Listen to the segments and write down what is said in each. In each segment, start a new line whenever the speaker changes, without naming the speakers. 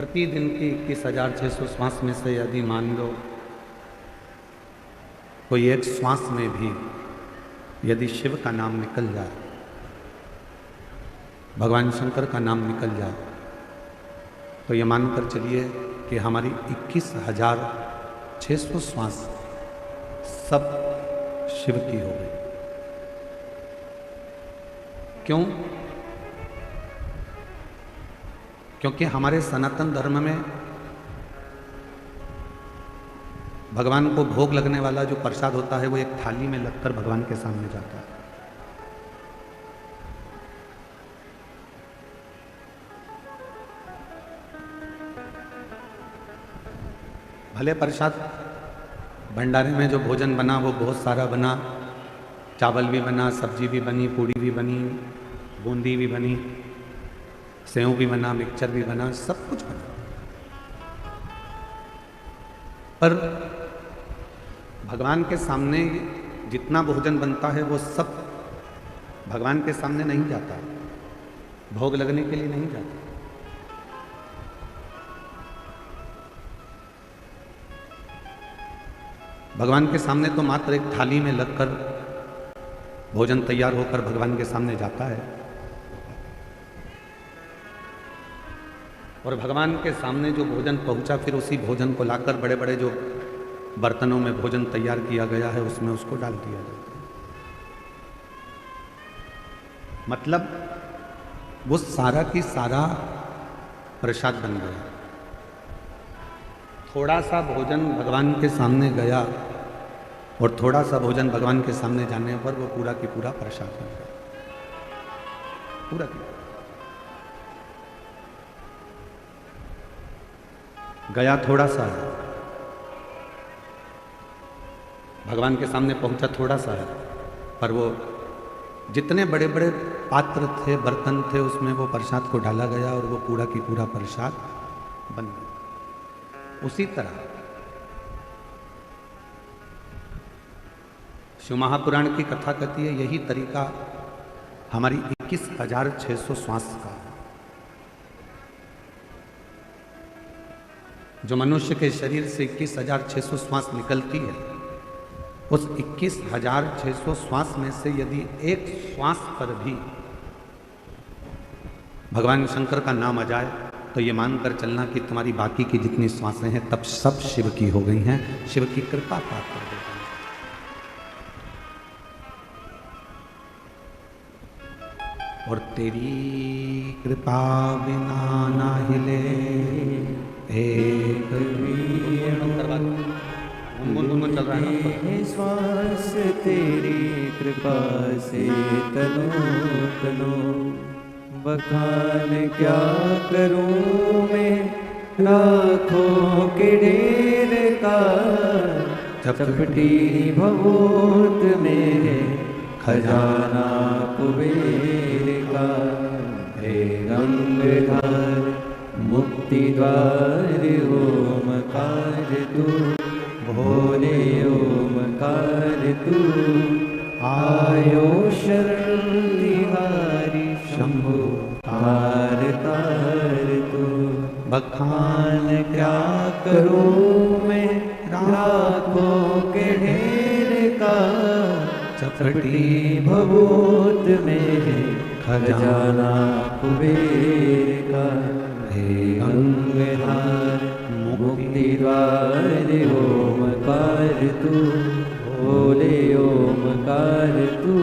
प्रतिदिन की 21,600 श्वास में से यदि मान लो कोई एक श्वास में भी यदि शिव का नाम निकल जाए, भगवान शंकर का नाम निकल जाए, तो ये मानकर चलिए कि हमारी 21,600 श्वास सब शिव की हो गई। क्यों? क्योंकि हमारे सनातन धर्म में भगवान को भोग लगने वाला जो प्रसाद होता है वो एक थाली में लगकर भगवान के सामने जाता है। भले प्रसाद भंडारे में जो भोजन बना वो बहुत सारा बना, चावल भी बना, सब्जी भी बनी, पूड़ी भी बनी, बूंदी भी बनी, सेव भी बना, मिक्सचर भी बना, सब कुछ बना, पर भगवान के सामने जितना भोजन बनता है वो सब भगवान के सामने नहीं जाता, भोग लगने के लिए नहीं जाता। भगवान के सामने तो मात्र एक थाली में लगकर भोजन तैयार होकर भगवान के सामने जाता है, और भगवान के सामने जो भोजन पहुंचा फिर उसी भोजन को लाकर बड़े बड़े जो बर्तनों में भोजन तैयार किया गया है उसमें उसको डाल दिया जाता है। मतलब वो सारा की सारा प्रसाद बन गया। थोड़ा सा भोजन भगवान के सामने गया और थोड़ा सा भोजन भगवान के सामने जाने पर वो पूरा की पूरा प्रसाद बन गया, पूरा की गया थोड़ा सा है, भगवान के सामने पहुंचा थोड़ा सा है, पर वो जितने बड़े बड़े पात्र थे, बर्तन थे, उसमें वो प्रसाद को डाला गया और वो पूरा की पूरा प्रसाद बन गया। उसी तरह शिव महापुराण की कथा कहती है यही तरीका हमारी 21,600 श्वास का, जो मनुष्य के शरीर से 21,600 श्वास निकलती है, उस 21,600 श्वास में से यदि एक श्वास पर भी भगवान शंकर का नाम आ जाए तो ये मानकर चलना कि तुम्हारी बाकी की जितनी श्वासें हैं तब सब शिव की हो गई हैं, शिव की कृपा प्राप्त हो गई। और तेरी कृपा बिना ना हिले एक गुनगुन चल रहा है ना।
श्वास तेरी कृपा से तनो तनो, बखान क्या करूं मैं लाखों के ढेर का, चपटी भभूत में खजाना कुबेर का। हे गंगाधर मुक्ति द्वार ओमकार तू, भोले ओमकार तू, आयो शरण तिहारी शंभु तार तार तू। बखान क्या करूं मैं लाखों के ढेर का, चपटी भभूत में खजाना कुबेर का। हे गंगाधर मुक्ति द्वार ओमकार तू, भोले ओमकार तू,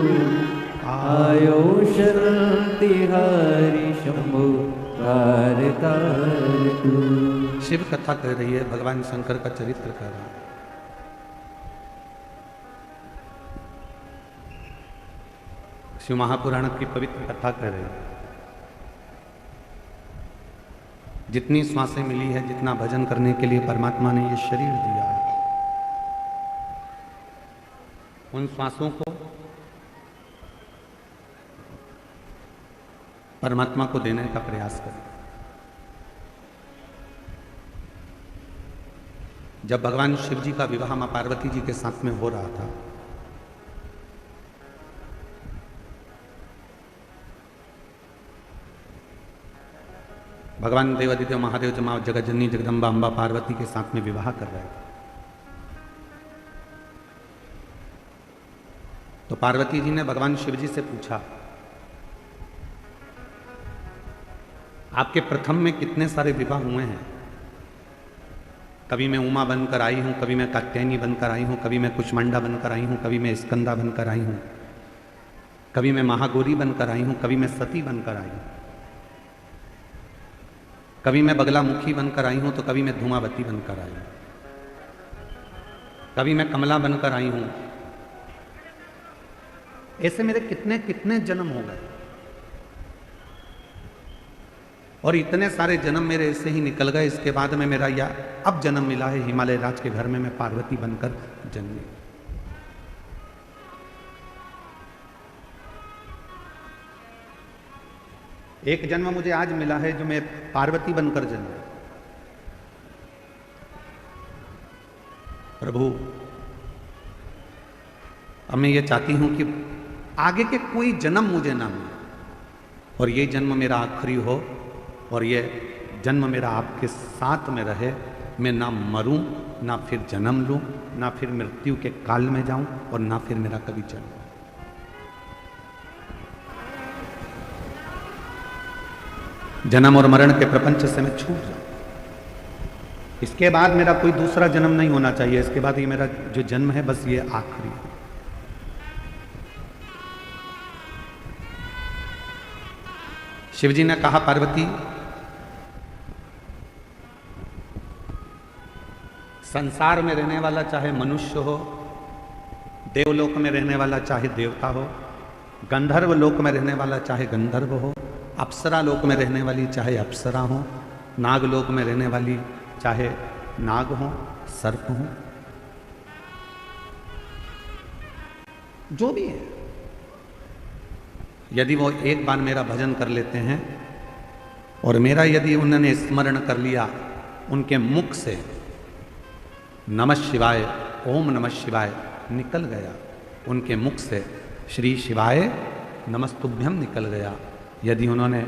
आयो शरण तिहारी शंभु तार तार तू।
शिव कथा कह रही है, भगवान शंकर का चरित्र कह रहा है। शिव महापुराण की पवित्र कथा कह रही है। जितनी श्वासें मिली है, जितना भजन करने के लिए परमात्मा ने ये शरीर दिया है, उन श्वासों को परमात्मा को देने का प्रयास करें। जब भगवान शिव जी का विवाह मां पार्वती जी के साथ में हो रहा था, भगवान देवादिदेव महादेव जमा जगज्जननी जगदम्बा अम्बा पार्वती के साथ में विवाह कर रहे थे। तो पार्वती जी ने भगवान शिव जी से पूछा, आपके प्रथम में कितने सारे विवाह हुए हैं? कभी मैं उमा बनकर आई हूं, कभी मैं कात्यायनी बनकर आई हूं, कभी मैं कुष्मांडा बनकर आई हूं, कभी मैं स्कंदा बनकर आई हूं, कभी मैं महागौरी बनकर आई हूं, कभी मैं सती बनकर आई हूं, कभी मैं बगलामुखी बनकर आई हूं, तो कभी मैं धूमावती बनकर आई हूं, कभी मैं कमला बनकर आई हूं। ऐसे मेरे कितने कितने जन्म हो गए, और इतने सारे जन्म मेरे ऐसे ही निकल गए। इसके बाद में मेरा या अब जन्म मिला है हिमालय राज के घर में, मैं पार्वती बनकर जन्मी। एक जन्म मुझे आज मिला है जो मैं पार्वती बनकर जन्मा। प्रभु, अब मैं ये चाहती हूं कि आगे के कोई जन्म मुझे ना मिले, और ये जन्म मेरा आखिरी हो, और ये जन्म मेरा आपके साथ में रहे। मैं ना मरूं, ना फिर जन्म लूं, ना फिर मृत्यु के काल में जाऊं, और ना फिर मेरा कभी जन्म। जन्म और मरण के प्रपंच से मैं छूट जाऊं। इसके बाद मेरा कोई दूसरा जन्म नहीं होना चाहिए। इसके बाद ये मेरा जो जन्म है बस ये आखिरी है। शिवजी ने कहा, पार्वती, संसार में रहने वाला चाहे मनुष्य हो, देवलोक में रहने वाला चाहे देवता हो, गंधर्व लोक में रहने वाला चाहे गंधर्व हो, अप्सरा लोक में रहने वाली चाहे अप्सरा हो, नाग लोक में रहने वाली चाहे नाग हो, सर्प हो, जो भी है, यदि वो एक बार मेरा भजन कर लेते हैं और मेरा यदि उन्होंने स्मरण कर लिया, उनके मुख से नमः शिवाय, ओम नमः शिवाय निकल गया, उनके मुख से श्री शिवाय नमस्तुभ्यम निकल गया, यदि उन्होंने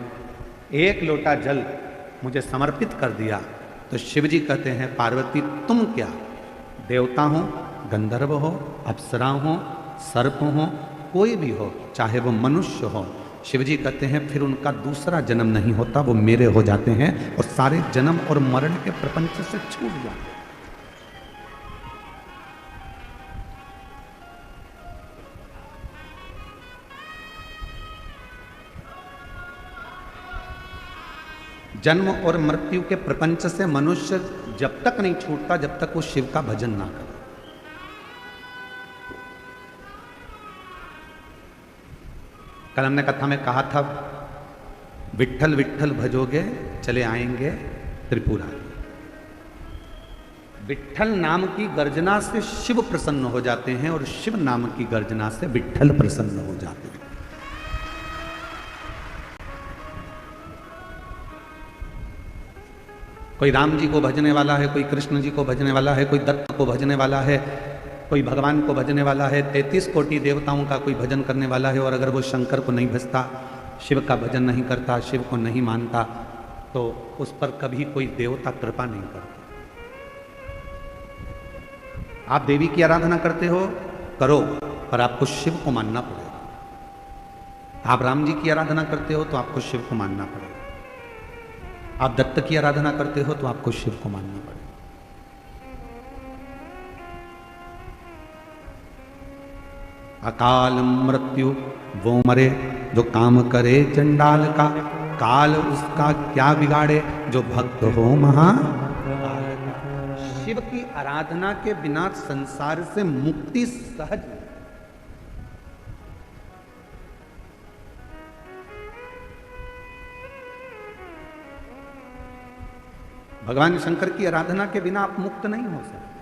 एक लोटा जल मुझे समर्पित कर दिया, तो शिवजी कहते हैं, पार्वती तुम क्या, देवता हो, गंधर्व हो, अप्सरा हो, सर्प हो, कोई भी हो, चाहे वो मनुष्य हो, शिवजी कहते हैं फिर उनका दूसरा जन्म नहीं होता, वो मेरे हो जाते हैं और सारे जन्म और मरण के प्रपंच से छूट जाते हैं। जन्म और मृत्यु के प्रपंच से मनुष्य जब तक नहीं छूटता जब तक वो शिव का भजन ना करे। कल हमने कथा में कहा था, विट्ठल विट्ठल भजोगे चले आएंगे त्रिपुरारी। विट्ठल नाम की गर्जना से शिव प्रसन्न हो जाते हैं और शिव नाम की गर्जना से विट्ठल प्रसन्न हो जाते हैं। कोई राम जी को भजने वाला है, कोई कृष्ण जी को भजने वाला है, कोई दत्त को भजने वाला है, कोई भगवान को भजने वाला है, 33 कोटि देवताओं का कोई भजन करने वाला है, और अगर वो शंकर को नहीं भजता, शिव का भजन नहीं करता, शिव को नहीं मानता, तो उस पर कभी कोई देवता कृपा नहीं करता। आप देवी की आराधना करते हो, करो, पर आपको शिव को मानना पड़ेगा। आप राम जी की आराधना करते हो तो आपको शिव को मानना पड़ेगा। आप दत्त की आराधना करते हो तो आपको शिव को मानना पड़ेगा। अकाल मृत्यु वो मरे जो काम करे चंडाल का, काल उसका क्या बिगाड़े जो भक्त हो महा। शिव की आराधना के बिना संसार से मुक्ति सहज नहीं। भगवान शंकर की आराधना के बिना आप मुक्त नहीं हो सकते।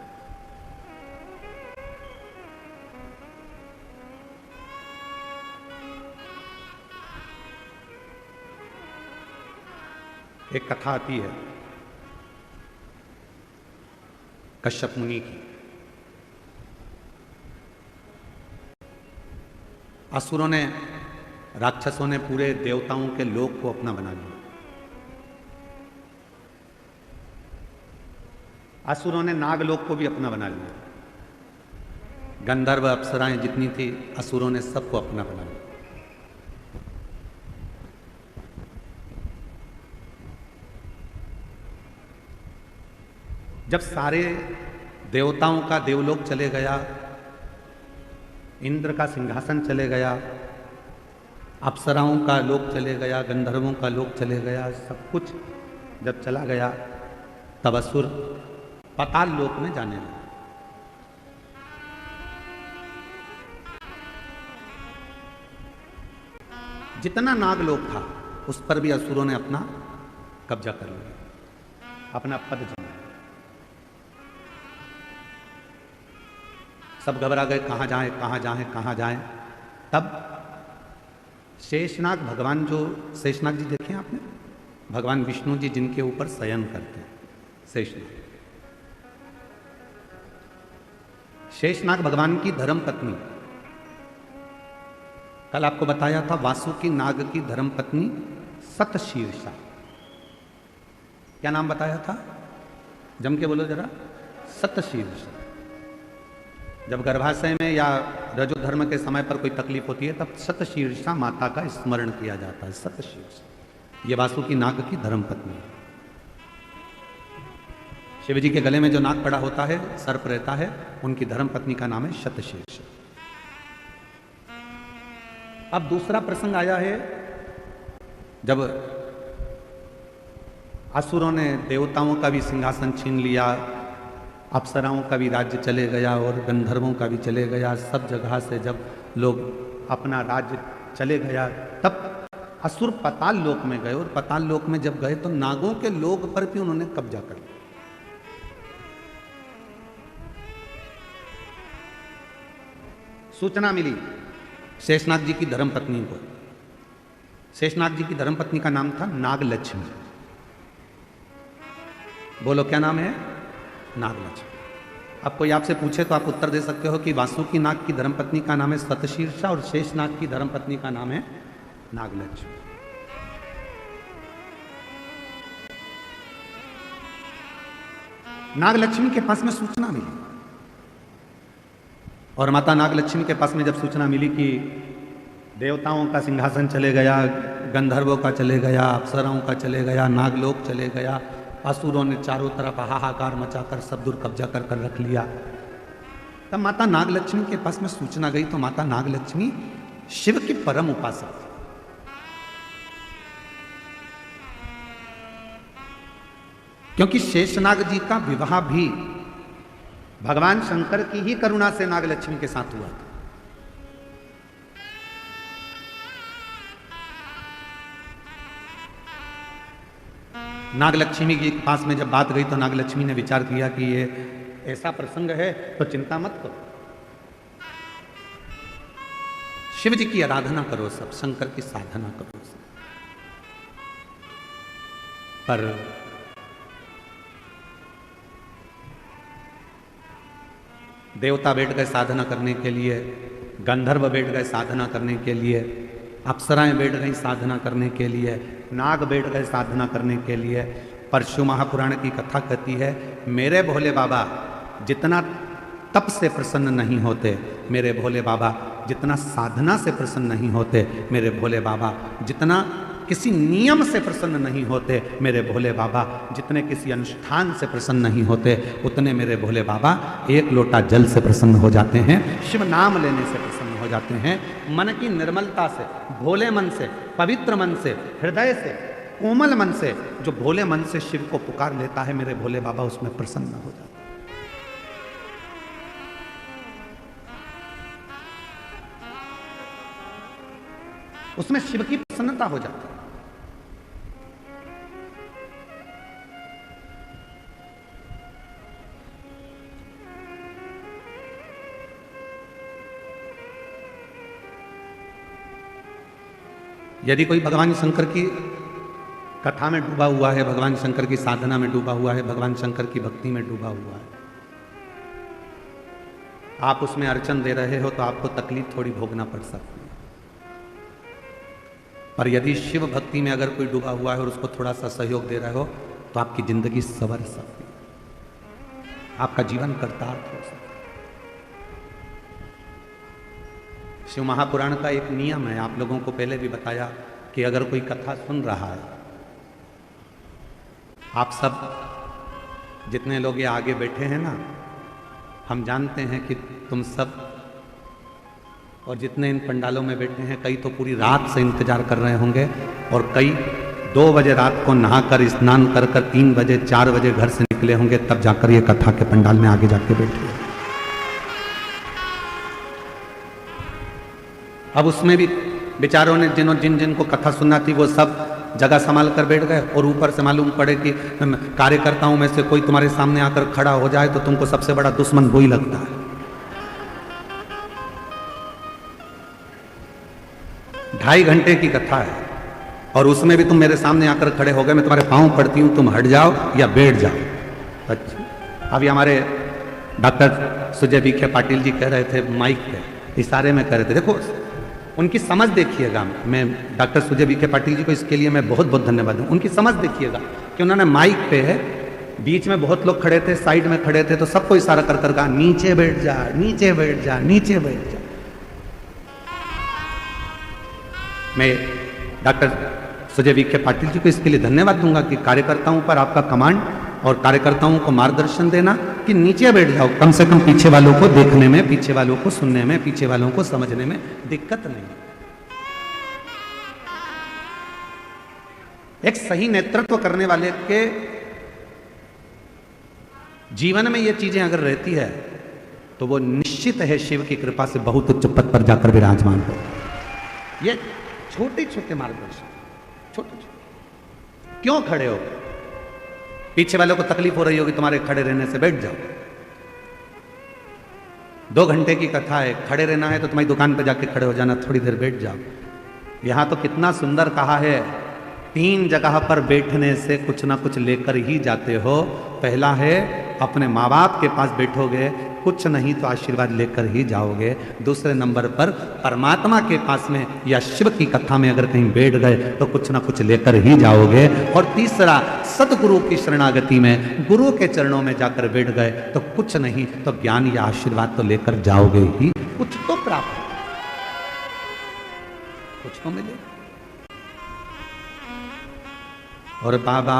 एक कथा आती है कश्यप मुनि की। असुरों ने, राक्षसों ने पूरे देवताओं के लोक को अपना बना लिया। असुरों ने नागलोक को भी अपना बना लिया। गंधर्व अप्सराएं जितनी थी असुरों ने सबको अपना बना लिया। जब सारे देवताओं का देवलोक चले गया, इंद्र का सिंहासन चले गया, अप्सराओं का लोक चले गया, गंधर्वों का लोक चले गया, सब कुछ जब चला गया, तब असुर पाताल लोक में जाने लगे। जितना नागलोक था उस पर भी असुरों ने अपना कब्जा कर लिया, अपना पद जमाया। सब घबरा गए, कहां जाएं कहां जाएं कहां जाएं। तब शेषनाग भगवान, जो शेषनाग जी देखे आपने, भगवान विष्णु जी जिनके ऊपर शयन करते हैं, शेषनाग। शेषनाग भगवान की धर्म पत्नी, कल आपको बताया था वासुकी नाग की धर्म पत्नी सतशीर्षा। क्या नाम बताया था? जम के बोलो जरा। सतशीर्षा। जब गर्भाशय में या रजोधर्म के समय पर कोई तकलीफ होती है तब सतशीर्षा माता का स्मरण किया जाता है। सतशीर्षा ये वासुकी नाग की धर्म पत्नी है। शिव जी के गले में जो नाग पड़ा होता है, सर्प रहता है, उनकी धर्म पत्नी का नाम है शतशीर्ष। अब दूसरा प्रसंग आया है जब असुरों ने देवताओं का भी सिंहासन छीन लिया, अप्सराओं का भी राज्य चले गया और गंधर्वों का भी चले गया। सब जगह से जब लोग अपना राज्य चले गया तब असुर पाताल लोक में गए, और पाताल लोक में जब गए तो नागों के लोक पर भी उन्होंने कब्जा कर लिया। सूचना मिली शेषनाग जी की धर्मपत्नी को। शेषनाग जी की धर्मपत्नी का नाम था नागलक्ष्मी। बोलो क्या नाम है? नागलक्ष्मी। अब कोई आपसे पूछे तो आप उत्तर दे सकते हो कि वासुकी नाग की धर्मपत्नी का नाम है सतशीर्षा और शेषनाग की धर्मपत्नी का नाम है नागलक्ष्मी। नागलक्ष्मी के पास में सूचना मिली, और माता नागलक्ष्मी के पास में जब सूचना मिली कि देवताओं का सिंहासन चले गया, गंधर्वों का चले गया, अप्सराओं का चले गया, नागलोक चले गया, असुरों ने चारों तरफ हाहाकार मचाकर सब दूर कब्जा कर कर रख लिया, तब माता नागलक्ष्मी के पास में सूचना गई। तो माता नागलक्ष्मी शिव की परम उपासक थी। क्योंकि शेषनाग जी का विवाह भी भगवान शंकर की ही करुणा से नागलक्ष्मी के साथ हुआ था। नागलक्ष्मी के पास में जब बात गई तो नागलक्ष्मी ने विचार किया कि ये ऐसा प्रसंग है तो चिंता मत करो, शिव जी की आराधना करो, सब शंकर की साधना करो सब। पर देवता बैठ गए साधना करने के लिए, गंधर्व बैठ गए साधना करने के लिए, अप्सराएं बैठ गई साधना करने के लिए, नाग बैठ गए साधना करने के लिए। परशु महापुराण की कथा कहती है, मेरे भोले बाबा जितना तप से प्रसन्न नहीं होते, मेरे भोले बाबा जितना साधना से प्रसन्न नहीं होते, मेरे भोले बाबा जितना किसी नियम से प्रसन्न नहीं होते, मेरे भोले बाबा जितने किसी अनुष्ठान से प्रसन्न नहीं होते, उतने मेरे भोले बाबा एक लोटा जल से प्रसन्न हो जाते हैं, शिव नाम लेने से प्रसन्न हो जाते हैं। मन की निर्मलता से, भोले मन से, पवित्र मन से, हृदय से, कोमल मन से जो भोले मन से शिव को पुकार लेता है, मेरे भोले बाबा उसमें प्रसन्न हो जाते हैं। उसमें शिव की प्रसन्नता हो जाती है। यदि कोई भगवान शंकर की कथा में डूबा हुआ है, भगवान शंकर की साधना में डूबा हुआ है, भगवान शंकर की भक्ति में डूबा हुआ है, आप उसमें अर्चन दे रहे हो तो आपको तकलीफ थोड़ी भोगना पड़ सकती है। पर यदि शिव भक्ति में अगर कोई डूबा हुआ है और उसको थोड़ा सा सहयोग दे रहे हो तो आपकी जिंदगी संवर सकती है। आपका जीवन कर्तार्थ हो सके। शिव महापुराण का एक नियम है, आप लोगों को पहले भी बताया कि अगर कोई कथा सुन रहा है, आप सब जितने लोग ये आगे बैठे हैं ना, हम जानते हैं कि तुम सब और जितने इन पंडालों में बैठे हैं, कई तो पूरी रात से इंतजार कर रहे होंगे और कई 2 बजे रात को नहाकर स्नान कर 3 बजे 4 बजे घर से निकले होंगे, तब जाकर ये कथा के पंडाल में आगे जाके बैठे। अब उसमें भी बेचारों ने जिनको कथा सुनना थी वो सब जगह संभाल कर बैठ गए, और ऊपर से मालूम पड़े कि कार्यकर्ताओं में से कोई तुम्हारे सामने आकर खड़ा हो जाए तो तुमको सबसे बड़ा दुश्मन वो ही लगता है। 2.5 घंटे की कथा है और उसमें भी तुम मेरे सामने आकर खड़े हो गए, मैं तुम्हारे पांव पड़ती हूं, तुम हट जाओ या बैठ जाओ। अच्छा, अभी हमारे डॉक्टर सुजय विखे पाटिल जी कह रहे थे माइक पे, इशारे में कह रहे थे, देखो उनकी समझ देखिएगा। मैं डॉक्टर सुजय विखे पाटिल जी को इसके लिए मैं बहुत बहुत धन्यवाद दूं। उनकी समझ देखिएगा कि उन्होंने माइक पे है, बीच में बहुत लोग खड़े थे, साइड में खड़े थे, तो सबको इशारा कर कर कहा नीचे बैठ जा, नीचे बैठ जा, नीचे बैठ जा। मैं डॉक्टर सुजय विखे पाटिल जी को इसके लिए धन्यवाद दूंगा कि कार्यकर्ताओं पर आपका कमांड और कार्यकर्ताओं को मार्गदर्शन देना कि नीचे बैठ जाओ, कम से कम पीछे वालों को देखने में, पीछे वालों को सुनने में, पीछे वालों को समझने में दिक्कत नहीं। एक सही नेतृत्व करने वाले के जीवन में ये चीजें अगर रहती है तो वो निश्चित है शिव की कृपा से बहुत उच्च पद पर जाकर विराजमान हो। ये छोटे छोटे मार्गदर्शन, छोटे छोटे। क्यों खड़े हो? पीछे वालों को तकलीफ हो रही होगी तुम्हारे खड़े रहने से, बैठ जाओ। 2 घंटे की कथा है, खड़े रहना है तो तुम्हारी दुकान पे जाके खड़े हो जाना, थोड़ी देर बैठ जाओ। यहां तो कितना सुंदर कहा है, 3 जगह पर बैठने से कुछ ना कुछ लेकर ही जाते हो। पहला है अपने माँ बाप के पास बैठोगे, कुछ नहीं तो आशीर्वाद लेकर ही जाओगे। दूसरे नंबर पर परमात्मा के पास में या शिव की कथा में अगर कहीं बैठ गए तो कुछ ना कुछ लेकर ही जाओगे। और तीसरा, सदगुरु की शरणागति में गुरु के चरणों में जाकर बैठ गए तो कुछ नहीं तो ज्ञान या आशीर्वाद तो लेकर जाओगे ही, कुछ तो प्राप्त, कुछ तो मिले। और बाबा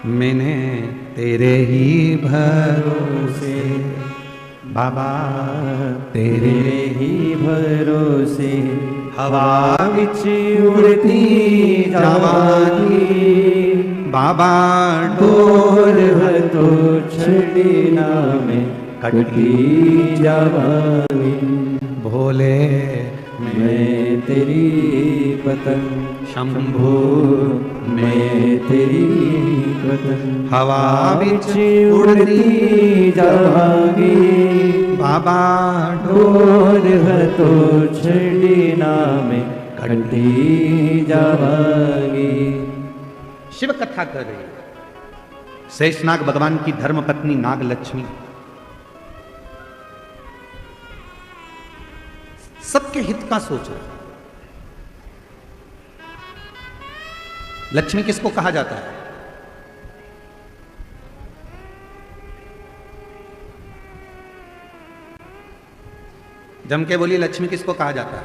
मैंने तेरे ही भरोसे, बाबा तेरे
ही भरोसे,
हवा
विच उड़ती जावानी,
बाबा
डोर है तो छड़ीना में कटी जावानी।
भोले
मैं तेरी पतंग,
शंभू
मैं तेरी पतंग,
हवा
विच उड़ती जावांगी,
बाबा
डोर है तो छड़ीना में कटी जावांगी।
शिव कथा कर रही है। शेषनाग भगवान की धर्म पत्नी नाग लक्ष्मी सबके हित का सोच रहे। लक्ष्मी किसको कहा जाता है? जम के बोलिए, लक्ष्मी किसको कहा जाता है?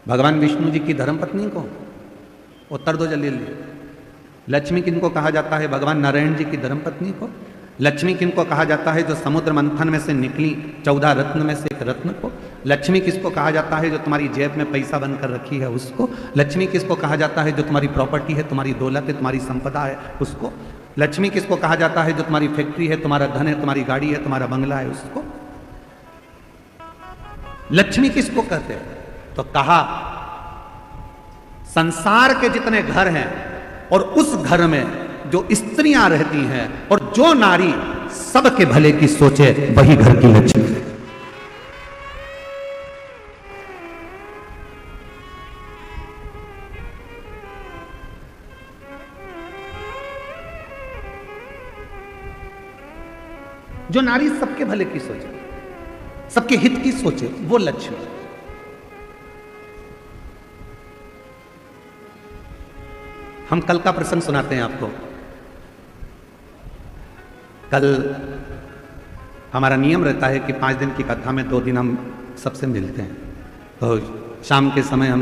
भगवान विष्णु जी की धर्मपत्नी को? उत्तर दो जल्दी जल्दी। लक्ष्मी किनको कहा जाता है? भगवान नारायण जी की धर्मपत्नी को। लक्ष्मी किनको कहा जाता है? जो समुद्र मंथन में से निकली 14 रत्न में से एक रत्न को। लक्ष्मी किसको कहा जाता है? जो तुम्हारी जेब में पैसा बनकर रखी है उसको। लक्ष्मी किसको कहा जाता है? जो तुम्हारी प्रॉपर्टी है, तुम्हारी दौलत है, तुम्हारी संपदा है उसको। लक्ष्मी किसको कहा जाता है? जो तुम्हारी फैक्ट्री है, तुम्हारा धन है, तुम्हारी गाड़ी है, तुम्हारा बंगला है उसको। लक्ष्मी किसको कहते हैं? तो कहा संसार के जितने घर हैं और उस घर में जो स्त्रियां रहती हैं और जो नारी सबके भले की सोचे, वही घर की लक्ष्मी है। जो नारी सबके भले की सोचे, सबके हित की सोचे, वो लक्ष्मी। हम कल का प्रसंग सुनाते हैं आपको। कल हमारा नियम रहता है कि 5 दिन की कथा में 2 दिन हम सबसे मिलते हैं। तो शाम के समय हम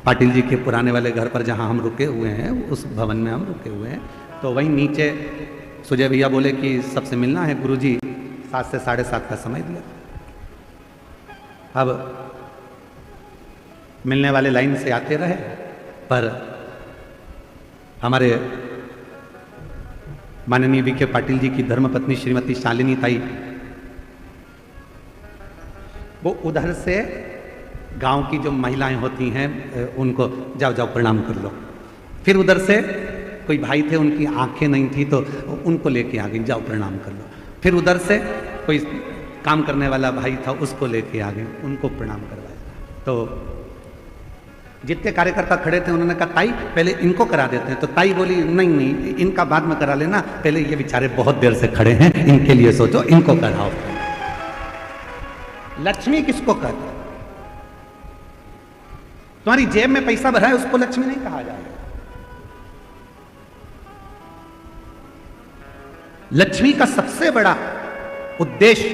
पाटिल जी के पुराने वाले घर पर जहाँ हम रुके हुए हैं, उस भवन में हम रुके हुए हैं। तो वहीं नीचे सुजय भैया बोले कि सबसे मिलना है। गुरुजी 7 से 7:30 का समय दिया। अब मिलने वाले लाइन से आते रहे, पर हमारे माननीय वी के पाटिल जी की धर्मपत्नी श्रीमती शालिनी ताई, वो उधर से गांव की जो महिलाएं होती हैं उनको जाओ जाओ प्रणाम कर लो। फिर उधर से कोई भाई थे, उनकी आंखें नहीं थी तो उनको लेके आ गई, जाओ प्रणाम कर लो। फिर उधर से कोई काम करने वाला भाई था, उसको लेके आ गए, उनको प्रणाम करवाया। तो जितने कार्यकर्ता खड़े थे उन्होंने कहा ताई पहले इनको करा देते हैं। तो ताई बोली नहीं नहीं, इनका बाद में करा लेना, पहले ये बेचारे बहुत देर से खड़े हैं, इनके लिए सोचो, इनको कराओ। लक्ष्मी किसको कहते हैं? तुम्हारी जेब में पैसा भरा है उसको लक्ष्मी नहीं कहा जाएगा। लक्ष्मी का सबसे बड़ा उद्देश्य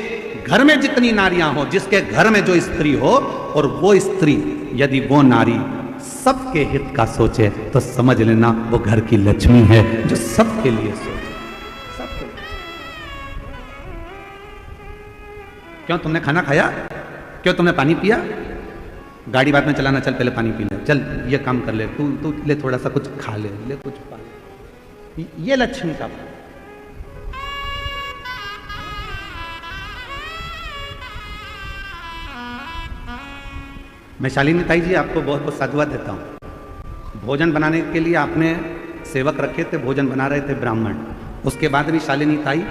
घर में जितनी नारियां हो, जिसके घर में जो स्त्री हो, और वो स्त्री यदि वो नारी सबके हित का सोचे तो समझ लेना वो घर की लक्ष्मी है, जो सबके लिए सोचे। सबके लिए। क्यों तुमने खाना खाया? क्यों तुमने पानी पिया? गाड़ी बाद में चलाना, चल पहले पानी पी ले, चल ये काम कर ले, तू ले थोड़ा सा कुछ खा ले कुछ पा ले। ये लक्ष्मी का भाव। मैं शालिनी ताई जी आपको बहुत बहुत साधुवाद देता हूँ। भोजन बनाने के लिए आपने सेवक रखे थे, भोजन बना रहे थे ब्राह्मण। उसके बाद भी शालिनी ताई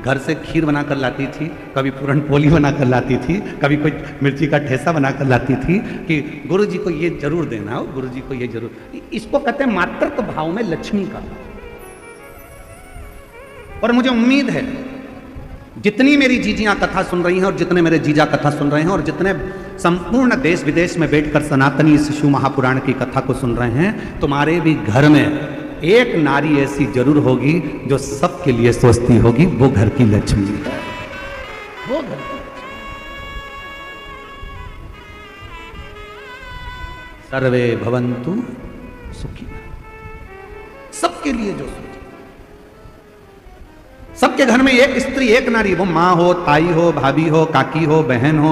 घर से खीर बनाकर लाती थी, कभी पूरन पोली बनाकर लाती थी, कभी कोई मिर्ची का ठेसा बनाकर लाती थी कि गुरु जी को ये जरूर देना हो, गुरु जी को ये जरूर। इसको कहते हैं मातृत्व भाव में लक्ष्मी का। और मुझे उम्मीद है जितनी मेरी जीजियां कथा सुन रही हैं और जितने मेरे जीजा कथा सुन रहे हैं और जितने संपूर्ण देश विदेश में बैठकर सनातनी शिशु महापुराण की कथा को सुन रहे हैं, तुम्हारे भी घर में एक नारी ऐसी जरूर होगी जो सबके लिए सोचती होगी, वो घर की लक्ष्मी है। वो घर की सर्वे भवन्तु सुखी। सबके लिए जो सोचे। सबके घर में एक स्त्री एक नारी, वो माँ हो, ताई हो, भाभी हो, काकी हो, बहन हो,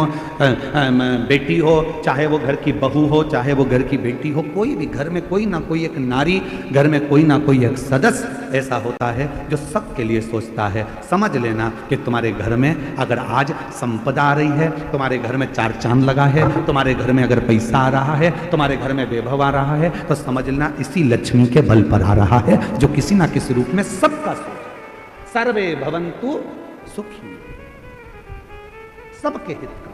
बेटी हो, चाहे वो घर की बहू हो, चाहे वो घर की बेटी हो, कोई भी घर में कोई ना कोई एक नारी, घर में कोई ना कोई एक सदस्य ऐसा होता है जो सबके लिए सोचता है। समझ लेना कि तुम्हारे घर में अगर आज संपदा आ रही है, तुम्हारे घर में 4 चांद लगा है, तुम्हारे घर में अगर पैसा आ रहा है, तुम्हारे घर में वैभव आ रहा है, तो समझ लेना इसी लक्ष्मी के बल पर आ रहा है, जो किसी ना किसी रूप में सबका सोच। सर्वे भवन्तु सुखी, सबके हित का।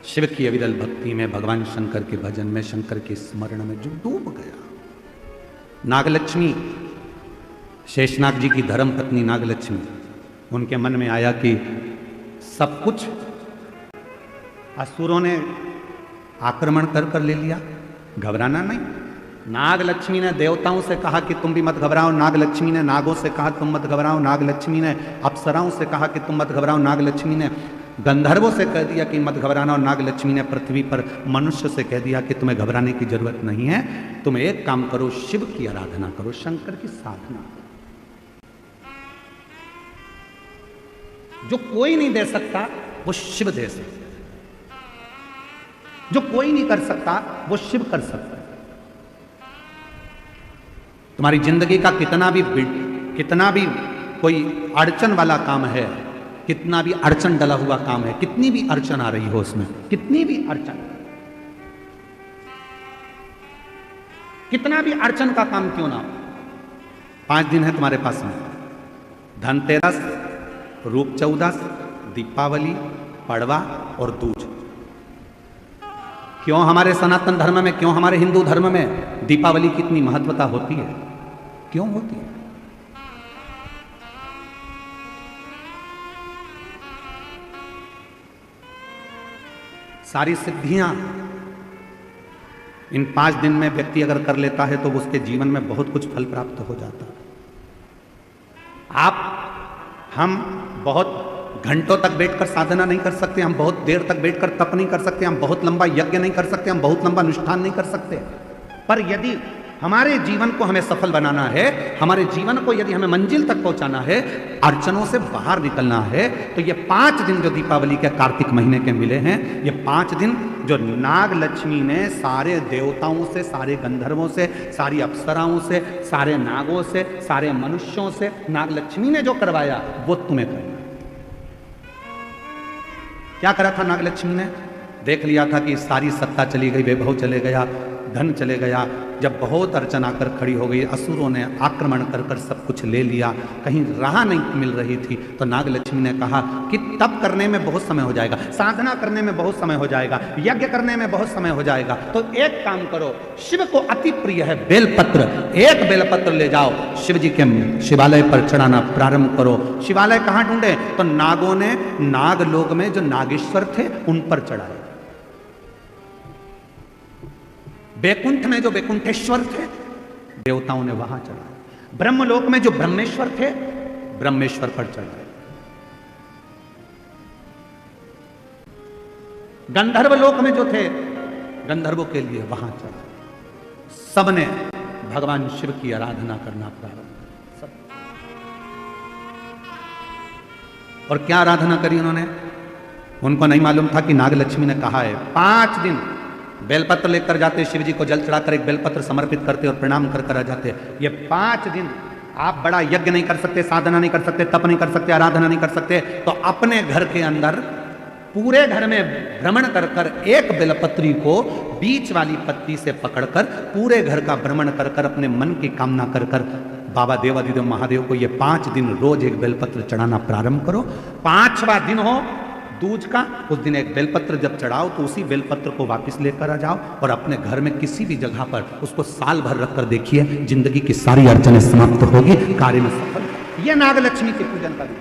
शिव की अविरल भक्ति में, भगवान शंकर के भजन में, शंकर के स्मरण में जो डूब गया। नागलक्ष्मी, शेषनाग जी की धर्म पत्नी नागलक्ष्मी, उनके मन में आया कि सब कुछ असुरों ने आक्रमण कर ले लिया, घबराना नहीं। नागलक्ष्मी ने देवताओं से कहा कि तुम भी मत घबराओ, नागलक्ष्मी ने नागों से कहा तुम मत घबराओ, नागलक्ष्मी ने अप्सराओं से कहा कि तुम मत घबराओ, नागलक्ष्मी ने गंधर्वों से कह दिया कि मत घबराना, और नागलक्ष्मी ने पृथ्वी पर मनुष्य से कह दिया कि तुम्हें घबराने की जरूरत नहीं है, तुम एक काम करो, शिव की आराधना करो, शंकर की साधना करो। जो कोई नहीं दे सकता वो शिव दे सकता, जो कोई नहीं कर सकता वो शिव कर सकता है। तुम्हारी जिंदगी का कितना भी कोई अड़चन वाला काम है, कितना भी अड़चन डला हुआ काम है, कितनी भी अड़चन आ रही हो उसमें, कितनी भी अड़चन, कितना भी अड़चन का काम क्यों ना हो, 5 दिन है तुम्हारे पास में, धनतेरस, रूप चौदस, दीपावली, पड़वा और दूज। क्यों हमारे सनातन धर्म में, क्यों हमारे हिंदू धर्म में दीपावली की इतनी महत्वता होती है? क्यों होती है? सारी सिद्धियां इन 5 दिन में व्यक्ति अगर कर लेता है तो उसके जीवन में बहुत कुछ फल प्राप्त हो जाता है। हम बहुत घंटों तक बैठकर साधना नहीं कर सकते, हम बहुत देर तक बैठकर तप नहीं कर सकते, हम बहुत लंबा यज्ञ नहीं कर सकते, हम बहुत लंबा अनुष्ठान नहीं कर सकते, पर यदि हमारे जीवन को हमें सफल बनाना है, हमारे जीवन को यदि हमें मंजिल तक पहुंचाना है, अड़चनों से बाहर निकलना है, तो ये 5 दिन जो दीपावली के कार्तिक महीने के मिले हैं, ये 5 दिन जो नाग लक्ष्मी ने सारे देवताओं से, सारे गंधर्वों से, सारी अप्सराओं से, सारे नागों से, सारे मनुष्यों से नाग लक्ष्मी ने जो करवाया वो तुम्हें करना। क्या करा था नाग लक्ष्मी ने? देख लिया था कि सारी सत्ता चली गई, वैभव चले गया, धन चले गया। जब बहुत अड़चन आकर खड़ी हो गई, असुरों ने आक्रमण कर कर सब कुछ ले लिया, कहीं राह नहीं मिल रही थी, तो नाग लक्ष्मी ने कहा कि तप करने में बहुत समय हो जाएगा, साधना करने में बहुत समय हो जाएगा, यज्ञ करने में बहुत समय हो जाएगा, तो एक काम करो, शिव को अति प्रिय है बेलपत्र, एक बेलपत्र ले जाओ, शिव जी के शिवालय पर चढ़ाना प्रारंभ करो। शिवालय कहाँ ढूंढे? तो नागों ने नागलोक में जो नागेश्वर थे उन पर चढ़ाए, बैकुंठ में जो बैकुंठेश्वर थे देवताओं ने वहां चढ़ाए, ब्रह्मलोक में जो ब्रह्मेश्वर थे ब्रह्मेश्वर पर चढ़ाए, गंधर्व लोक में जो थे गंधर्वों के लिए वहां चढ़ाए। सबने भगवान शिव की आराधना करना प्रारंभ सब। और क्या आराधना करी उन्होंने? उनको नहीं मालूम था कि नागलक्ष्मी ने कहा है 5 दिन बेलपत्र लेकर जाते, शिव जी को जल चढ़ाकर एक बेलपत्र समर्पित करते और प्रणाम कर कर आ जाते। ये 5 दिन आप बड़ा यज्ञ नहीं कर सकते, साधना नहीं कर सकते, तप नहीं कर सकते, आराधना नहीं कर सकते, तो अपने घर के अंदर पूरे घर में भ्रमण कर कर एक बेलपत्री को बीच वाली पत्ती से पकड़कर पूरे घर का भ्रमण कर कर अपने मन की कामना कर कर बाबा देवाधिदेव महादेव को ये 5 दिन रोज एक बेलपत्र चढ़ाना प्रारंभ करो। 5वां दिन हो दूज का, उस दिन एक बेलपत्र जब चढ़ाओ तो उसी बेलपत्र को वापस लेकर आ जाओ और अपने घर में किसी भी जगह पर उसको साल भर रखकर देखिए, जिंदगी की सारी अड़चनें समाप्त होगी, कार्य में सफल। यह नागलक्ष्मी के पूजन का दिन।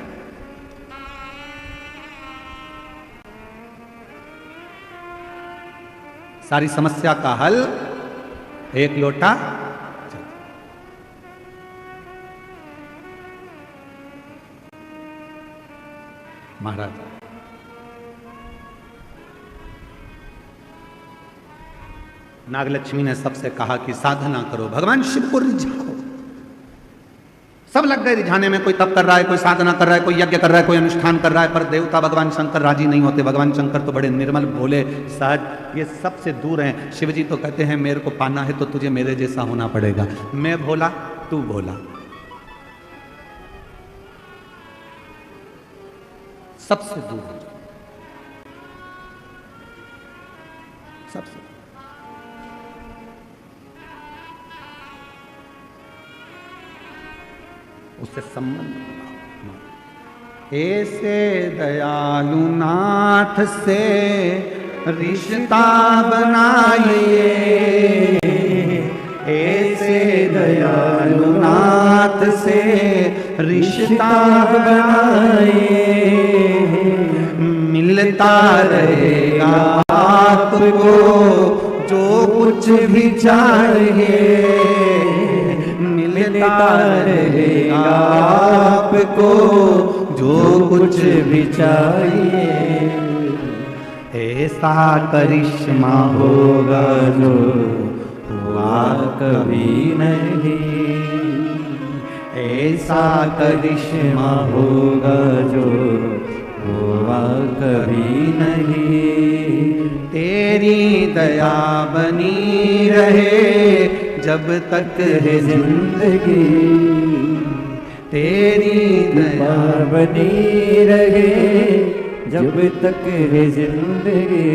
सारी समस्या का हल एक लोटा महाराज। नागलक्ष्मी ने सबसे कहा कि साधना करो, भगवान शिव को रिझाओ। सब लग गए रिझाने में, कोई तप कर रहा है, कोई साधना कर रहा है, कोई यज्ञ कर रहा है, कोई अनुष्ठान कर रहा है, पर देवता भगवान शंकर राजी नहीं होते। भगवान शंकर तो बड़े निर्मल, भोले, सहज, ये सबसे दूर हैं। शिव जी तो कहते हैं मेरे को पाना है तो तुझे मेरे जैसा होना पड़ेगा, मैं भोला तू भोला। सबसे दूर सबसे उससे संबंध। ऐसे दयालु नाथ से रिश्ता बनाइए, ऐसे दयालु नाथ से रिश्ता बनाइए, मिलता रहेगा आपको जो कुछ भी चाहिए, मिलता रहेगा आपको जो कुछ भी चाहिए। ऐसा करिश्मा होगा जो हुआ कभी नहीं, ऐसा करिश्मा होगा जो हुआ कभी नहीं। तेरी दया बनी रहे जब तक है जिंदगी, तेरी दया बनी रहे जब तक है जिंदगी।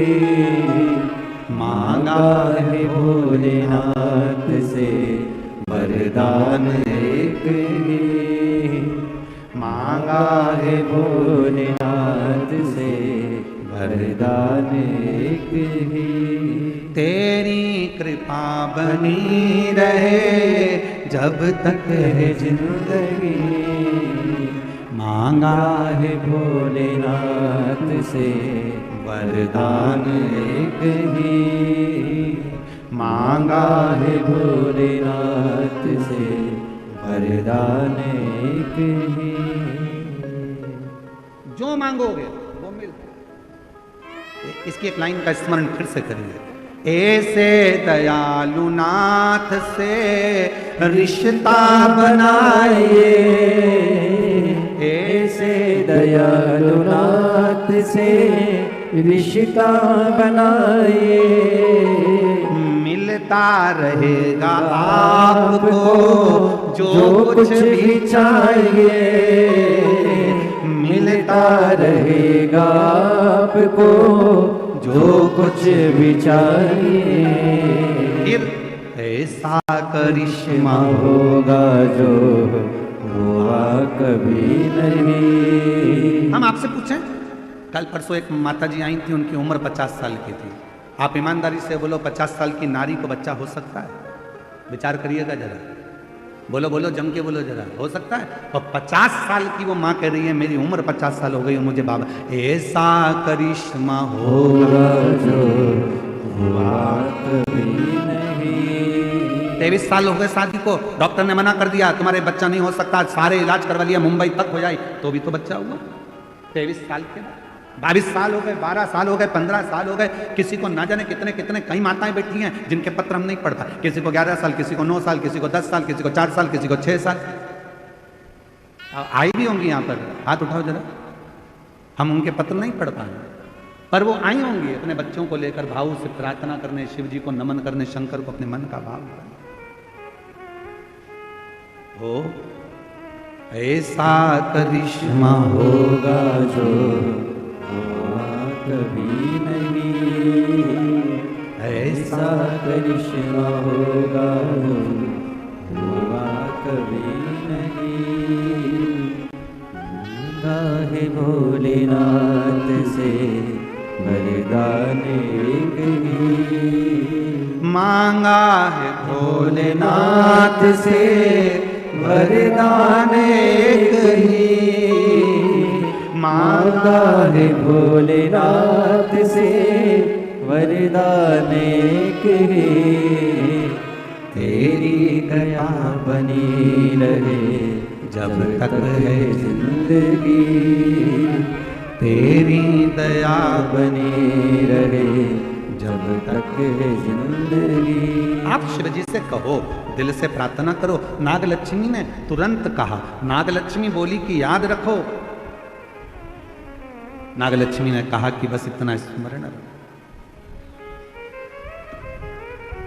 मांगा है भोलेनाथ से वरदान एक ही, मांगा है भोलेनाथ से वरदान एक ही। तेरी कृपा बनी रहे जब तक है
जिंदगी
मांगा
है भोलेनाथ से वरदान एक ही, मांगा है भोलेनाथ से वरदान एक ही।
जो मांगोगे वो मिलता। इसकी एक लाइन का स्मरण फिर से करिए। ऐसे दयालु नाथ से रिश्ता बनाइए,
ऐसे दयालु नाथ से रिश्ता बनाइए,
मिलता रहेगा आपको जो कुछ भी चाहिए,
मिलता रहेगा आपको जो कुछ भी चाहिए।
फिर ऐसा करिश्मा
होगा जो हुआ कभी नहीं।
हम आपसे पूछें, कल परसों एक माता जी आई थी, उनकी उम्र 50 साल की थी। आप ईमानदारी से बोलो 50 साल की नारी को बच्चा हो सकता है? विचार करिएगा जरा, बोलो बोलो, जम के बोलो जरा, हो सकता है? और 50 साल की वो माँ कह रही है मेरी उम्र 50 साल हो गई, मुझे बाबा। ऐसा करिश्मा होगा
जो हुआ कभी नहीं।
23 साल हो गए शादी को, डॉक्टर ने मना कर दिया तुम्हारे बच्चा नहीं हो सकता, सारे इलाज करवा लिया, मुंबई तक हो जाए तो भी तो बच्चा हुआ 23 साल के बाद। 22 साल हो गए, 12 साल हो गए, 15 साल हो गए, किसी को ना जाने कितने कितने कई माताएं बैठी हैं जिनके पत्र हम नहीं पढ़ पाए। किसी को 11 साल, किसी को 9 साल, किसी को 10 साल, किसी को 4 साल, किसी को 6 साल। आई भी होंगी यहाँ पर, हाथ उठाओ जरा। हम उनके पत्र नहीं पढ़ पाए, पर वो आई होंगी अपने बच्चों को लेकर भाव से प्रार्थना करने, शिव जी को नमन करने, शंकर को अपने मन का भाव करने। हो ऐसा करिश्मा
होगा जो हुआ कभी नहीं, ऐसा करिश्मा होगा जो हुआ कभी नहीं। मांगा है भोलेनाथ से वरदान एक ही,
मांगा है भोलेनाथ से वरदान एक ही,
मांगा है भोलेनाथ से वरदान एक ही। तेरी दया बनी रहे जब तक है जिंदगी, तेरी दया बनी रहे जब तक है जिंदगी।
आप शिव जी से कहो, दिल से प्रार्थना करो। नागलक्ष्मी ने तुरंत कहा, नागलक्ष्मी बोली कि याद रखो। नागलक्ष्मी ने कहा कि बस इतना स्मरण रखो।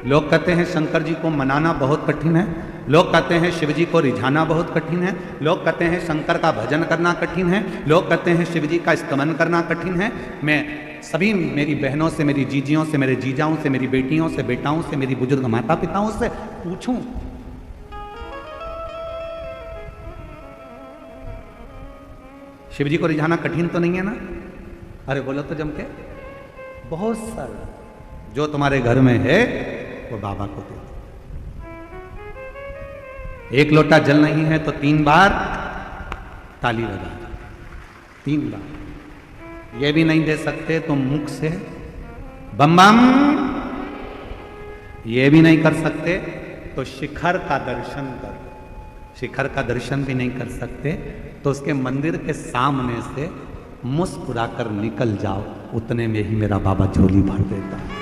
लोग कहते हैं शंकर जी को मनाना बहुत कठिन है, लोग कहते हैं शिव जी को रिझाना बहुत कठिन है, लोग कहते हैं शंकर का भजन करना कठिन है, लोग कहते हैं शिव जी का स्तमन करना कठिन है। मैं सभी मेरी बहनों से, मेरी जीजियों से, मेरे जीजाओं से, मेरी बेटियों से, बेटाओं से, मेरी बुजुर्ग माता पिताओं से पूछूं, शिव जी को रिझाना कठिन तो नहीं है ना? अरे बोलो तो जम के। बहुत सरल, जो तुम्हारे घर में है वो बाबा को दे दो। एक लोटा जल नहीं है तो 3 बार ताली बजा दो, 3 बार। ये भी नहीं दे सकते तो मुख से बम बम, ये भी नहीं कर सकते तो शिखर का दर्शन कर। शिखर का दर्शन भी नहीं कर सकते तो उसके मंदिर के सामने से मुस्कुराकर निकल जाओ, उतने में ही मेरा बाबा झोली भर देता है।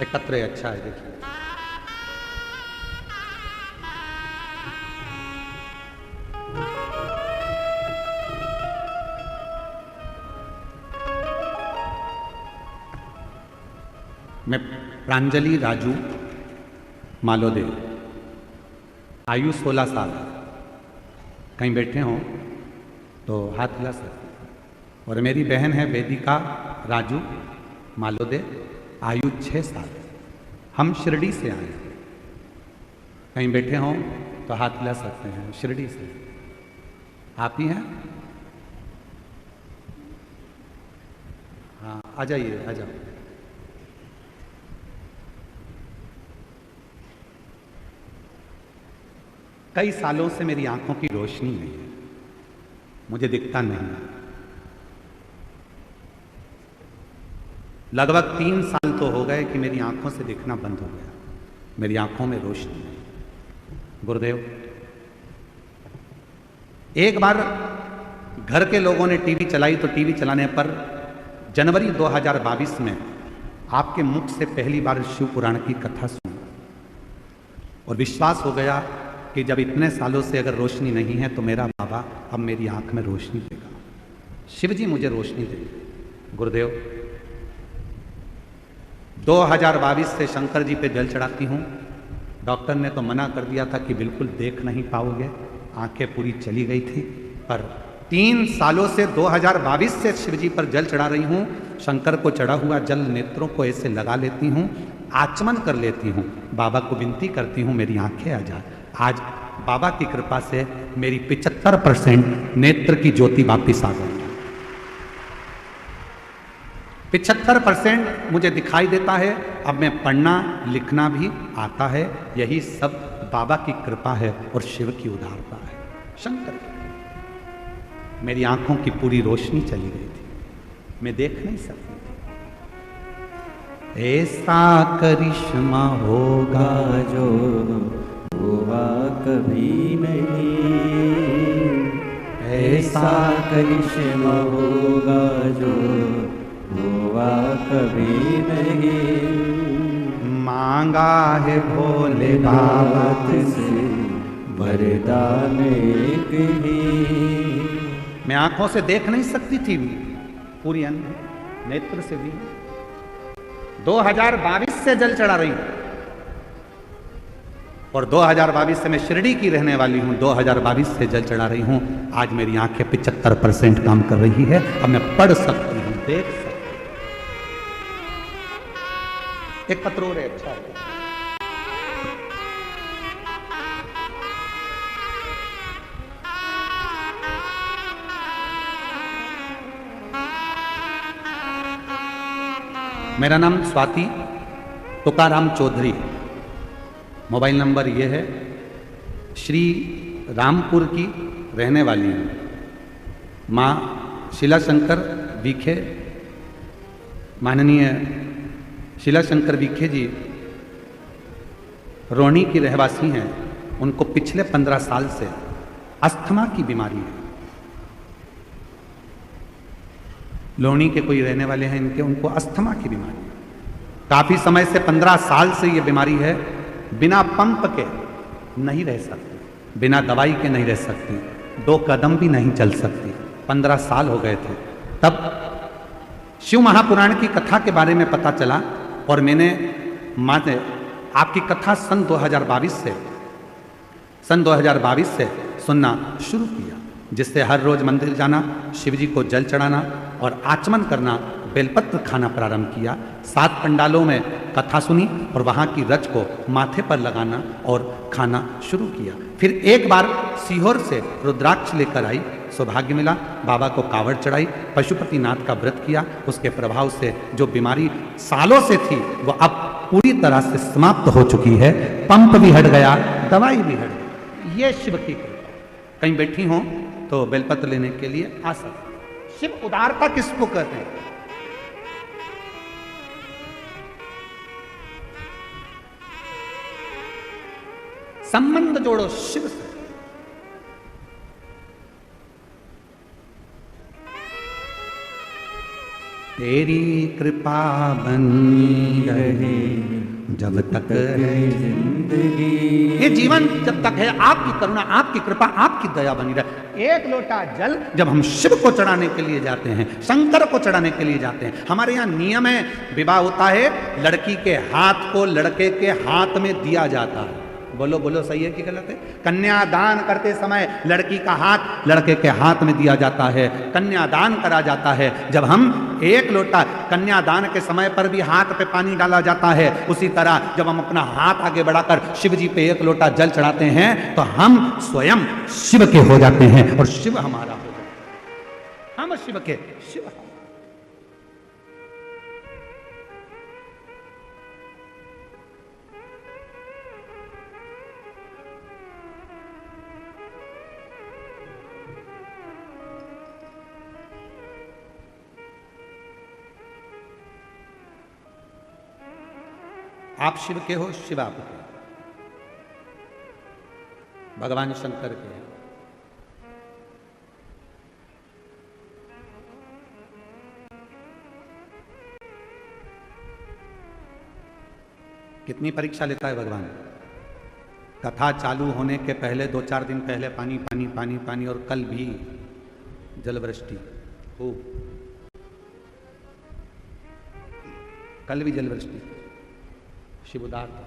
एकत्र अच्छा है, देखिए। मैं प्रांजलि राजू मालोदे, आयु 16 साल। कहीं बैठे हों तो हाथ हिला सकते हैं। और मेरी बहन है वेदिका राजू मालोदे, आयु 6 साल। हम शिरडी से आए। कहीं बैठे हों तो हाथ हिला सकते हैं। शिरडी से आप ही हैं? आ जाइए, आ जाओ। कई सालों से मेरी आंखों की रोशनी नहीं है, मुझे दिखता नहीं है। लगभग 3 साल तो हो गए कि मेरी आंखों से दिखना बंद हो गया, मेरी आंखों में रोशनी नहीं। गुरुदेव, एक बार घर के लोगों ने टीवी चलाई तो टीवी चलाने पर जनवरी 2022 में आपके मुख से पहली बार शिव पुराण की कथा सुनी और विश्वास हो गया कि जब इतने सालों से अगर रोशनी नहीं है तो मेरा बाबा अब मेरी आंख में रोशनी देगा, शिव जी मुझे रोशनी देंगे। गुरुदेव, 2022 से शंकर जी पे जल चढ़ाती हूँ। डॉक्टर ने तो मना कर दिया था कि बिल्कुल देख नहीं पाओगे, आंखें पूरी चली गई थी, पर 3 सालों से 2022 से शिव जी पर जल चढ़ा रही हूँ। शंकर को चढ़ा हुआ जल नेत्रों को ऐसे लगा लेती हूँ, आचमन कर लेती हूँ, बाबा को विनती करती हूँ मेरी आंखें आ जा। आज बाबा की कृपा से मेरी 75% नेत्र की ज्योति वापिस आ गई है। 75% मुझे दिखाई देता है। अब मैं पढ़ना लिखना भी आता है। यही सब बाबा की कृपा है और शिव की उदारता है, शंकर की। मेरी आंखों की पूरी रोशनी चली गई थी, मैं देख नहीं सकती थी। ऐसा करिश्मा होगा
जो हुआ कभी नहीं, ऐसा करिश्मा होगा जो हुआ कभी नहीं।
मांगा है भोले बाबा
से वरदान एक ही।
मैं आंखों से देख नहीं सकती थी, पूरी नेत्र से भी। 2022 से जल चढ़ा रही हूं और 2022 से मैं शिरडी की रहने वाली हूं। 2022 से जल चढ़ा रही हूं। आज मेरी आंखें 75% काम कर रही है। अब मैं पढ़ सकती हूं, देख सकती हूं। एक पत्रों है, अच्छा है। मेरा नाम स्वाति तुकाराम चौधरी, मोबाइल नंबर ये है। श्री रामपुर की रहने वाली हूँ। माँ शीला शंकर विखे, माननीय शीला शंकर विखे जी रोहिणी की रहवासी हैं। उनको पिछले 15 साल से अस्थमा की बीमारी है। लोहनी के कोई रहने वाले हैं इनके, उनको अस्थमा की बीमारी है। काफी समय से 15 साल से ये बीमारी है। बिना पंप के नहीं रह सकती, बिना दवाई के नहीं रह सकती, 2 कदम भी नहीं चल सकती। 15 साल हो गए थे। तब शिव महापुराण की कथा के बारे में पता चला और मैंने आपकी कथा सन 2022 से सुनना शुरू किया, जिससे हर रोज मंदिर जाना, शिव जी को जल चढ़ाना और आचमन करना, बेलपत्र खाना प्रारंभ किया। 7 पंडालों में कथा सुनी और वहाँ की रच को माथे पर लगाना और खाना शुरू किया। फिर एक बार सीहोर से रुद्राक्ष लेकर आई, सौभाग्य मिला। बाबा को कावड़ चढ़ाई, पशुपतिनाथ का व्रत किया। उसके प्रभाव से जो बीमारी सालों से थी वो अब पूरी तरह से समाप्त हो चुकी है। पंप भी हट गया, दवाई भी हट गई। ये शिव की कृपा। कहीं बैठी हो तो बेलपत्र लेने के लिए आ सकते। शिव उदारता किसको कहते हैं? संबंध जोड़ो शिव से। तेरी कृपा बनी रहे जब तक है जिंदगी। ये जीवन जब तक है आपकी करुणा, आपकी कृपा, आपकी दया बनी रहे। एक लोटा जल जब हम शिव को चढ़ाने के लिए जाते हैं, शंकर को चढ़ाने के लिए जाते हैं, हमारे यहाँ नियम है, विवाह होता है, लड़की के हाथ को लड़के के हाथ में दिया जाता है। बोलो बोलो, सही है कि गलत है? कन्यादान करते समय लड़की का हाथ लड़के के हाथ में दिया जाता है, कन्यादान करा जाता है। जब हम एक लोटा कन्यादान के समय पर भी हाथ पे पानी डाला जाता है, उसी तरह जब हम अपना हाथ आगे बढ़ाकर शिव जी पे एक लोटा जल चढ़ाते हैं तो हम स्वयं शिव के हो जाते हैं और शिव हमारा हो जाता है। हम शिव के, शिव। आप शिव के हो, शिव आपके, भगवान शंकर के हैं। कितनी परीक्षा लेता है भगवान। कथा चालू होने के पहले 2-4 दिन पहले पानी पानी पानी पानी, और कल भी जलवृष्टि खूब, कल भी जलवृष्टि। शिव उदार था।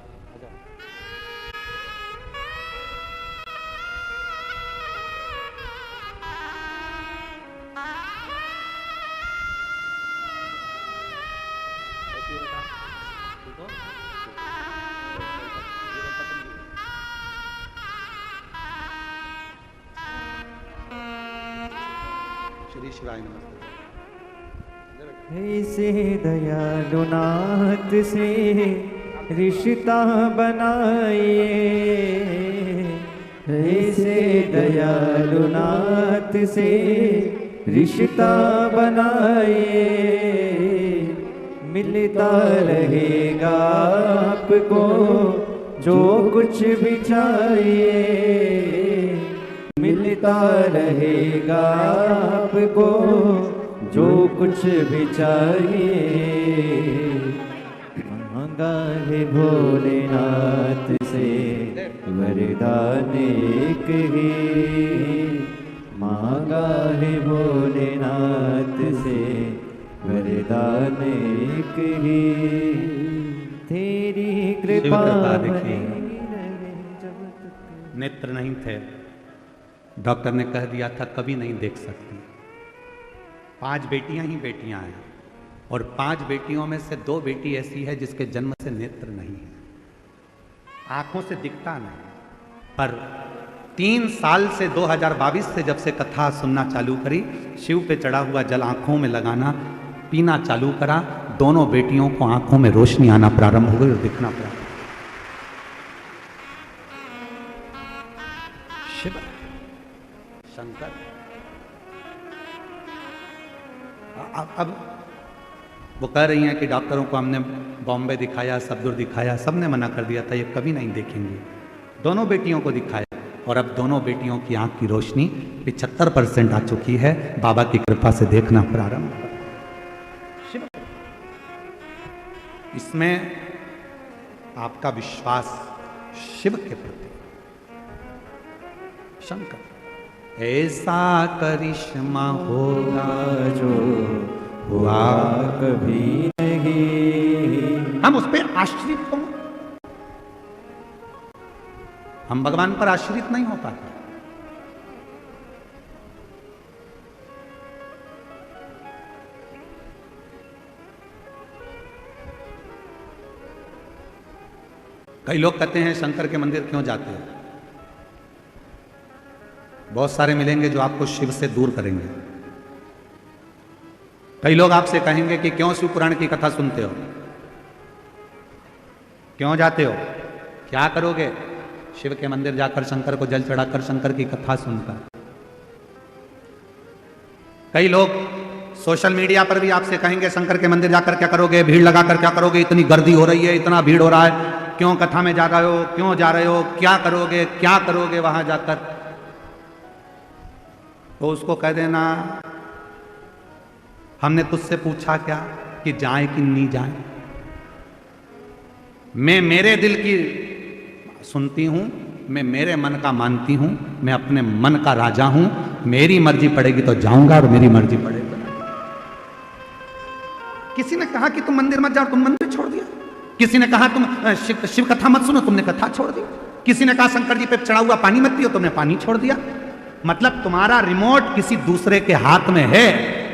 श्री शिवाय नमस्ते।
ऐसे दयालुनाथ से रिश्ता बनाइए, ऐसे दयालुनाथ से रिश्ता बनाइए, मिलता रहेगा आपको जो कुछ भी चाहिए, मिलता रहेगा आपको जो कुछ भी चाहिए। मांगा है भोलेनाथ से वरदान एक ही, मांगा है भोलेनाथ से वरदान एक ही, तेरी कृपा
देखिए, नेत्र नहीं थे, डॉक्टर ने कह दिया था कभी नहीं देख सकती। 5 बेटियां ही बेटियां हैं, और 5 बेटियों में से 2 बेटी ऐसी है जिसके जन्म से नेत्र नहीं है, आंखों से दिखता नहीं। पर 3 साल से 2022 से जब से कथा सुनना चालू करी, शिव पे चढ़ा हुआ जल आंखों में लगाना, पीना चालू करा, दोनों बेटियों को आंखों में रोशनी आना प्रारंभ हो गई और दिखना प्रारंभ। शिव शंकर। अब वो कह रही हैं कि डॉक्टरों को हमने बॉम्बे दिखाया, सबदुर दिखाया, सबने मना कर दिया था ये कभी नहीं देखेंगे। दोनों बेटियों को दिखाया, और अब दोनों बेटियों की आंख की रोशनी 75% आ चुकी है, बाबा की कृपा से देखना प्रारंभ। शिव, इसमें आपका विश्वास शिव के प्रति। शंकर, ऐसा करिश्मा होगा जो
हुआ कभी नहीं।
हम उस पर आश्रित हों, हम भगवान पर आश्रित नहीं हो पाते। कई लोग कहते हैं शंकर के मंदिर क्यों जाते हो? बहुत सारे मिलेंगे जो आपको शिव से दूर करेंगे। कई लोग आपसे कहेंगे कि क्यों शिव पुराण की कथा सुनते हो, क्यों जाते हो, क्या करोगे? शिव के मंदिर जाकर शंकर को जल चढ़ाकर शंकर की कथा सुनकर। कई लोग सोशल मीडिया पर भी आपसे कहेंगे शंकर के मंदिर जाकर क्या करोगे, भीड़ लगाकर क्या करोगे, इतनी गर्दी हो रही है, इतना भीड़ हो रहा है, क्यों कथा में जा रहे हो, क्यों जा रहे हो, क्या करोगे वहां जाकर? तो उसको कह देना हमने तुझसे पूछा क्या कि जाए कि नहीं जाए? मैं मेरे दिल की सुनती हूं, मैं मेरे मन का मानती हूं, मैं अपने मन का राजा हूं, मेरी मर्जी पड़ेगी तो जाऊंगा और मेरी मर्जी पड़ेगी। किसी ने कहा कि तुम मंदिर मत जाओ, तुम मंदिर छोड़ दिया। किसी ने कहा तुम शिव कथा मत सुनो, तुमने कथा छोड़ दी। किसी ने कहा शंकर जी पे चढ़ा हुआ पानी मत पियो, तुमने पानी छोड़ दिया। मतलब तुम्हारा रिमोट किसी दूसरे के हाथ में है।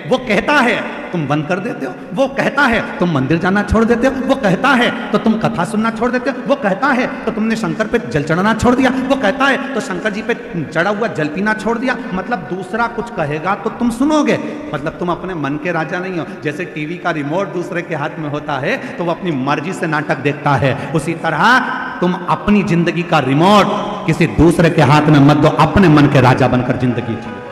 वो कहता है तुम बंद कर देते हो, वो कहता है तुम मंदिर जाना छोड़ देते हो, वो कहता है तो तुम कथा सुनना छोड़ देते हो, वो कहता है तो तुमने शंकर पे जल चढ़ाना छोड़ दिया, वो कहता है तो शंकर जी पे चढ़ा हुआ जल पीना छोड़ दिया। मतलब दूसरा कुछ कहेगा तो तुम सुनोगे, मतलब तुम अपने मन के राजा नहीं हो। जैसे टीवी का रिमोट दूसरे के हाथ में होता है तो वो अपनी मर्जी से नाटक देखता है, उसी तरह तुम अपनी जिंदगी का रिमोट किसी दूसरे के हाथ में मत दो, अपने मन के राजा बनकर जिंदगी जियो।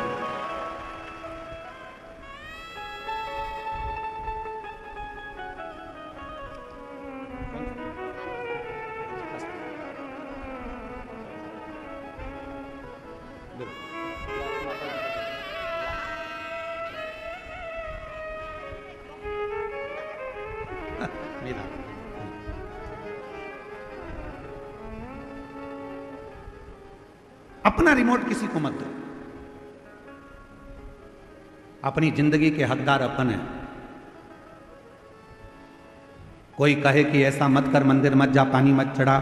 मेरा। अपना रिमोट किसी को मत दो। अपनी जिंदगी के हकदार अपन है। कोई कहे कि ऐसा मत कर, मंदिर मत जा, पानी मत चढ़ा,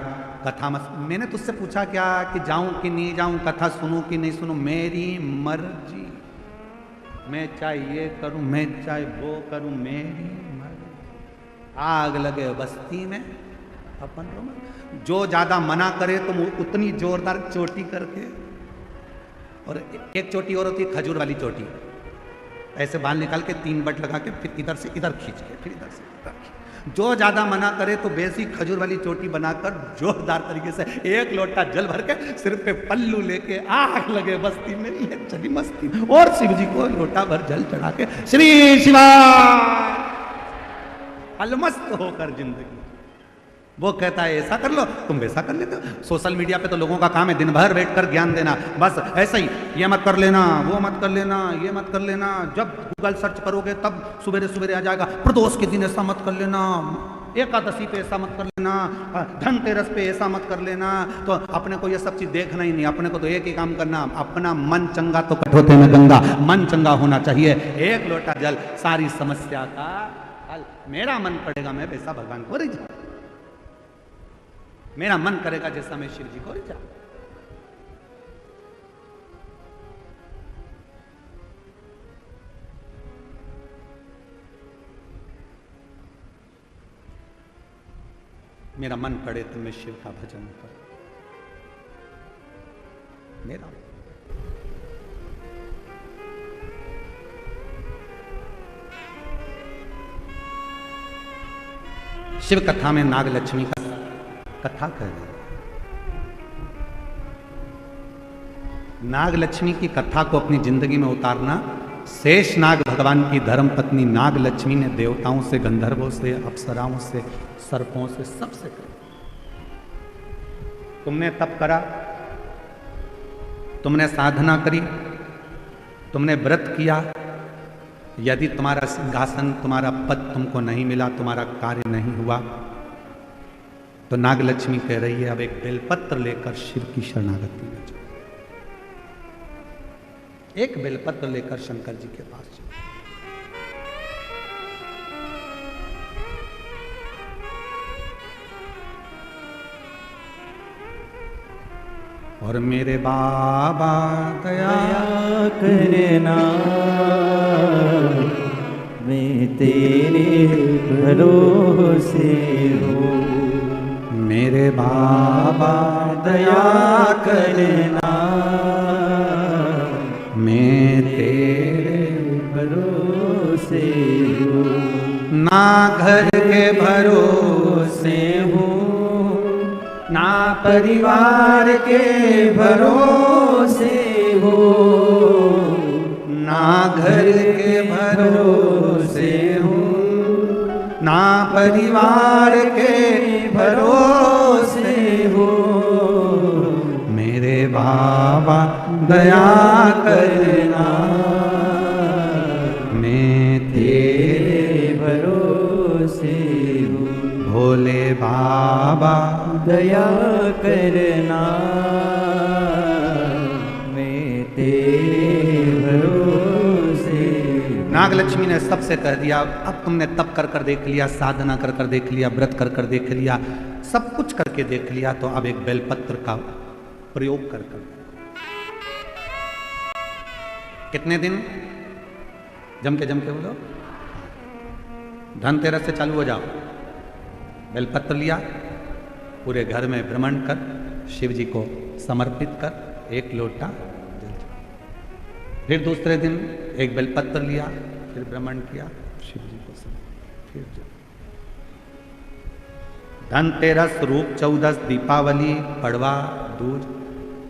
कथा मत। मैंने तुझसे पूछा क्या कि जाऊं कि नहीं जाऊं, कथा सुनूं कि नहीं सुनूं, मेरी मर्जी। मैं चाहे ये करूं, मैं चाहे वो करूं, मेरी मर्जी। आग लगे बस्ती में अपन रो। जो ज्यादा मना करे तुम उतनी जोरदार चोटी करके, और एक चोटी और होती है खजूर वाली चोटी, ऐसे बाल निकाल के 3 बट लगा के फिर इधर से इधर खींच के फिर इधर से इधर खींच। जो ज्यादा मना करे तो बेसी खजूर वाली चोटी बनाकर जोरदार तरीके से 1 लोटा जल भर के सिर पे पल्लू लेके आग लगे बस्ती में, ये चली मस्ती। और शिव जी को लोटा भर जल चढ़ा के श्री शिवा अलमस्त होकर जिंदगी। वो कहता है ऐसा कर लो, तुम वैसा कर लेते हो। सोशल मीडिया पे तो लोगों का काम है दिन भर बैठकर ज्ञान देना, बस ऐसा ही, ये मत कर लेना, वो मत कर लेना, ये मत कर लेना। जब गूगल सर्च करोगे तब सवेरे सवेरे आ जाएगा, प्रदोष के दिन ऐसा मत कर लेना, एकादशी पे ऐसा मत कर लेना, धनतेरस पे ऐसा मत कर लेना। तो अपने को ये सब चीज देखना ही नहीं, अपने को तो एक ही काम करना, अपना मन चंगा तो कठोते में गंगा। मन चंगा होना चाहिए, 1 लोटा जल सारी समस्या का हल। मेरा मन पड़ेगा मैं वैसा भगवान को रिझा, मेरा मन करेगा जैसा मैं शिव जी को रिझा। मेरा मन पड़े तो मैं शिव का भजन करूं। मेरा शिव कथा में नाग लक्ष्मी का कथा कर रही है। नाग लक्ष्मी की कथा को अपनी जिंदगी में उतारना, शेष नाग भगवान की धर्म पत्नी नाग लक्ष्मी ने देवताओं से, गंधर्वों से, अप्सराओं से, सर्पों से, सबसे करी। तुमने तप करा, तुमने साधना करी, तुमने व्रत किया, यदि तुम्हारा सिंहासन, तुम्हारा पद तुमको नहीं मिला, तुम्हारा कार्य नहीं हुआ, तो नाग लक्ष्मी कह रही है अब एक बेलपत्र लेकर शिव की शरणागति में जाओ। एक बेलपत्र लेकर शंकर जी के पास जाओ। और मेरे बाबा दया
करना, मैं तेरे भरोसे हूँ।
मेरे बाबा
दया करना,
मैं तेरे
भरोसे हूँ।
ना घर के भरोसे
हूँ, ना परिवार के भरोसे हूँ,
ना घर के भरोसे हूँ, ना परिवार के भरोसे हो। मेरे बाबा दया करना, मैं तेरे
भरोसे हूँ।
भोले बाबा
दया करना, मैं तेरे भरोसे।
नाग लक्ष्मी ने सबसे कह दिया अब तुमने तप कर कर देख लिया, साधना कर कर देख लिया, व्रत कर कर देख लिया, सब कुछ करके देख लिया, तो अब एक बेलपत्र का प्रयोग कर कर। कितने दिन? जम के बोलो। धनतेरस से चालू हो जाओ। बेलपत्र लिया, पूरे घर में भ्रमण कर, शिव जी को समर्पित कर, 1 लोटा जल। फिर दूसरे दिन एक बेलपत्र लिया, फिर भ्रमण किया, शिव जी को समर्पित, फिर जल। धनतेरस, रूप 14, दीपावली, पड़वा, दूज,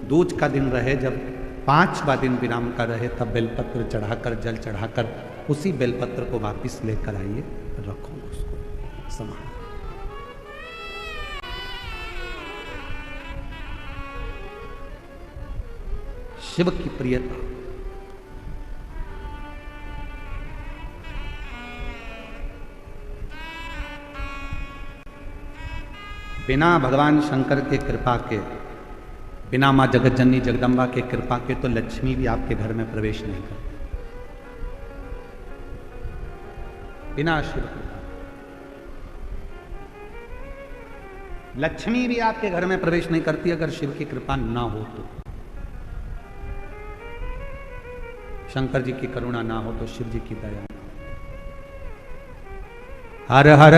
दूज का दिन रहे, जब 5वां दिन विराम का रहे, तब बेलपत्र चढ़ाकर, जल चढ़ाकर उसी बेलपत्र को वापिस लेकर आइए, रखो उसको संभाल। शिव की प्रियता, बिना भगवान शंकर के कृपा के, बिना माँ जगत जननी जगदम्बा के कृपा के तो लक्ष्मी भी आपके घर में प्रवेश नहीं करती। बिना शिव कृपा लक्ष्मी भी आपके घर में प्रवेश नहीं करती अगर शिव की कृपा ना हो तो। शंकर जी की करुणा ना हो तो शिव जी की दया ना हो। हर हर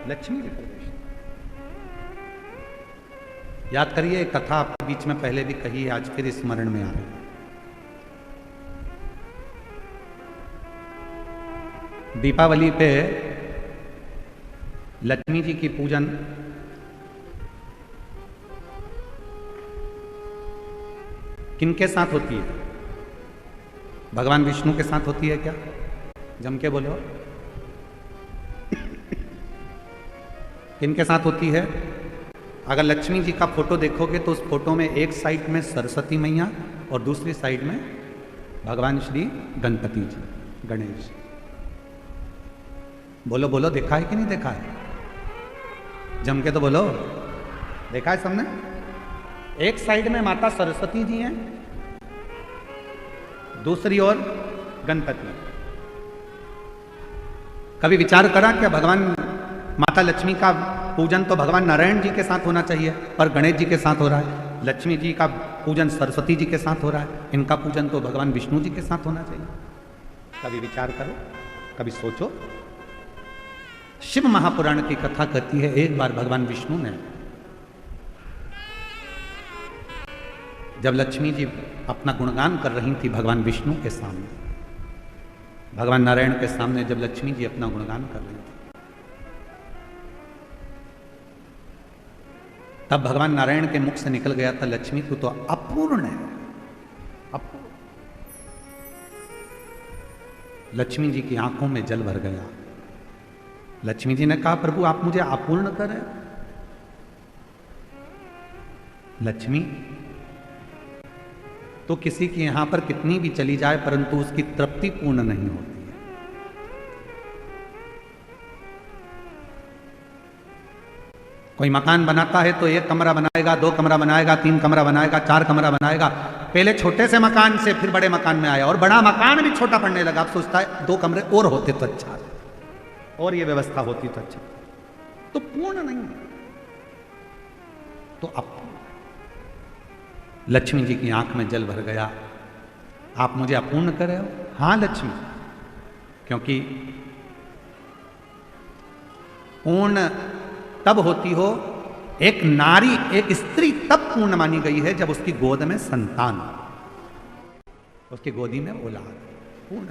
लक्ष्मी जी प्रवेश। याद करिए, कथा आपके बीच में पहले भी कही है, आज फिर स्मरण में आ रही है। दीपावली पे लक्ष्मी जी की पूजन किनके साथ होती है? भगवान विष्णु के साथ होती है क्या? जम के बोलो। किनके साथ होती है? अगर लक्ष्मी जी का फोटो देखोगे तो उस फोटो में एक साइड में सरस्वती मैया और दूसरी साइड में भगवान श्री गणपति जी, गणेश। बोलो बोलो, देखा है कि नहीं देखा है? जम के तो बोलो, देखा है सबने? एक साइड में माता सरस्वती जी हैं, दूसरी ओर गणपति। कभी विचार करा क्या भगवान माता लक्ष्मी का पूजन तो भगवान नारायण जी के साथ होना चाहिए, पर गणेश जी के साथ हो रहा है। लक्ष्मी जी का पूजन सरस्वती जी के साथ हो रहा है, इनका पूजन तो भगवान विष्णु जी के साथ होना चाहिए। कभी विचार करो, कभी सोचो। शिव महापुराण की कथा कहती है, एक बार भगवान विष्णु ने जब लक्ष्मी जी अपना गुणगान कर रही थी भगवान विष्णु के सामने, भगवान नारायण के सामने जब लक्ष्मी जी अपना गुणगान कर रही थी, तब भगवान नारायण के मुख से निकल गया था, लक्ष्मी तू तो अपूर्ण है, अपूर्ण। लक्ष्मी जी की आंखों में जल भर गया। लक्ष्मी जी ने कहा, प्रभु आप मुझे अपूर्ण करें। लक्ष्मी तो किसी की यहां पर कितनी भी चली जाए परंतु उसकी तृप्ति पूर्ण नहीं होती है। कोई मकान बनाता है तो 1 कमरा बनाएगा, 2 कमरा बनाएगा, 3 कमरा बनाएगा, 4 कमरा बनाएगा। पहले छोटे से मकान से फिर बड़े मकान में आया और बड़ा मकान भी छोटा पड़ने लगा। अब सोचता है 2 कमरे और होते तो अच्छा, और ये व्यवस्था होती तो अच्छा। तो पूर्ण नहीं, तो अब लक्ष्मी जी की आंख में जल भर गया। आप मुझे अपूर्ण कर रहे हो? हां लक्ष्मी, क्योंकि पूर्ण तब होती हो, एक नारी, एक स्त्री तब पूर्ण मानी गई है जब उसकी गोद में संतान, उसकी गोदी में औलाद, पूर्ण।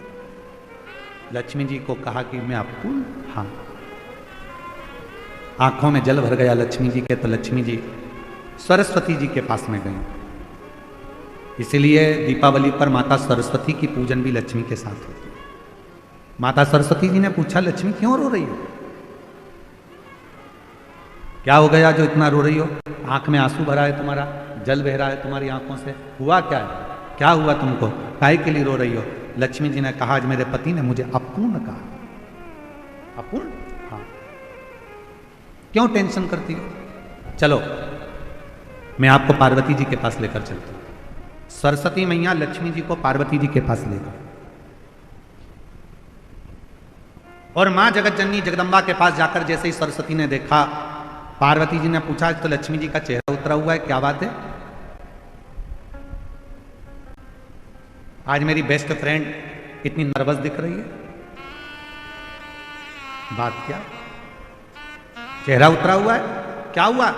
लक्ष्मी जी को कहा कि मैं अपूर्ण, हाँ। आंखों में जल भर गया लक्ष्मी जी के, तो लक्ष्मी जी सरस्वती जी के पास में गई। इसीलिए दीपावली पर माता सरस्वती की पूजन भी लक्ष्मी के साथ होती है। माता सरस्वती जी ने पूछा, लक्ष्मी क्यों रो रही हो? क्या हो गया जो इतना रो रही हो? आंख में आंसू भरा है तुम्हारा, जल बह रहा है तुम्हारी आंखों से, हुआ क्या है? क्या हुआ तुमको? काहे के लिए रो रही हो? लक्ष्मी जी ने कहा, आज मेरे पति ने मुझे अपूर्ण कहा। अपूर्ण? हाँ। क्यों टेंशन करती हो? चलो मैं आपको पार्वती जी के पास लेकर चलती हूँ। सरस्वती मैया लक्ष्मी जी को पार्वती जी के पास ले गई और मां जगत जननी जगदम्बा के पास जाकर जैसे ही सरस्वती ने देखा, पार्वती जी ने पूछा, तो लक्ष्मी जी का चेहरा उतरा हुआ है, क्या बात है? आज मेरी बेस्ट फ्रेंड इतनी नर्वस दिख रही है, बात क्या? चेहरा उतरा हुआ है, क्या हुआ?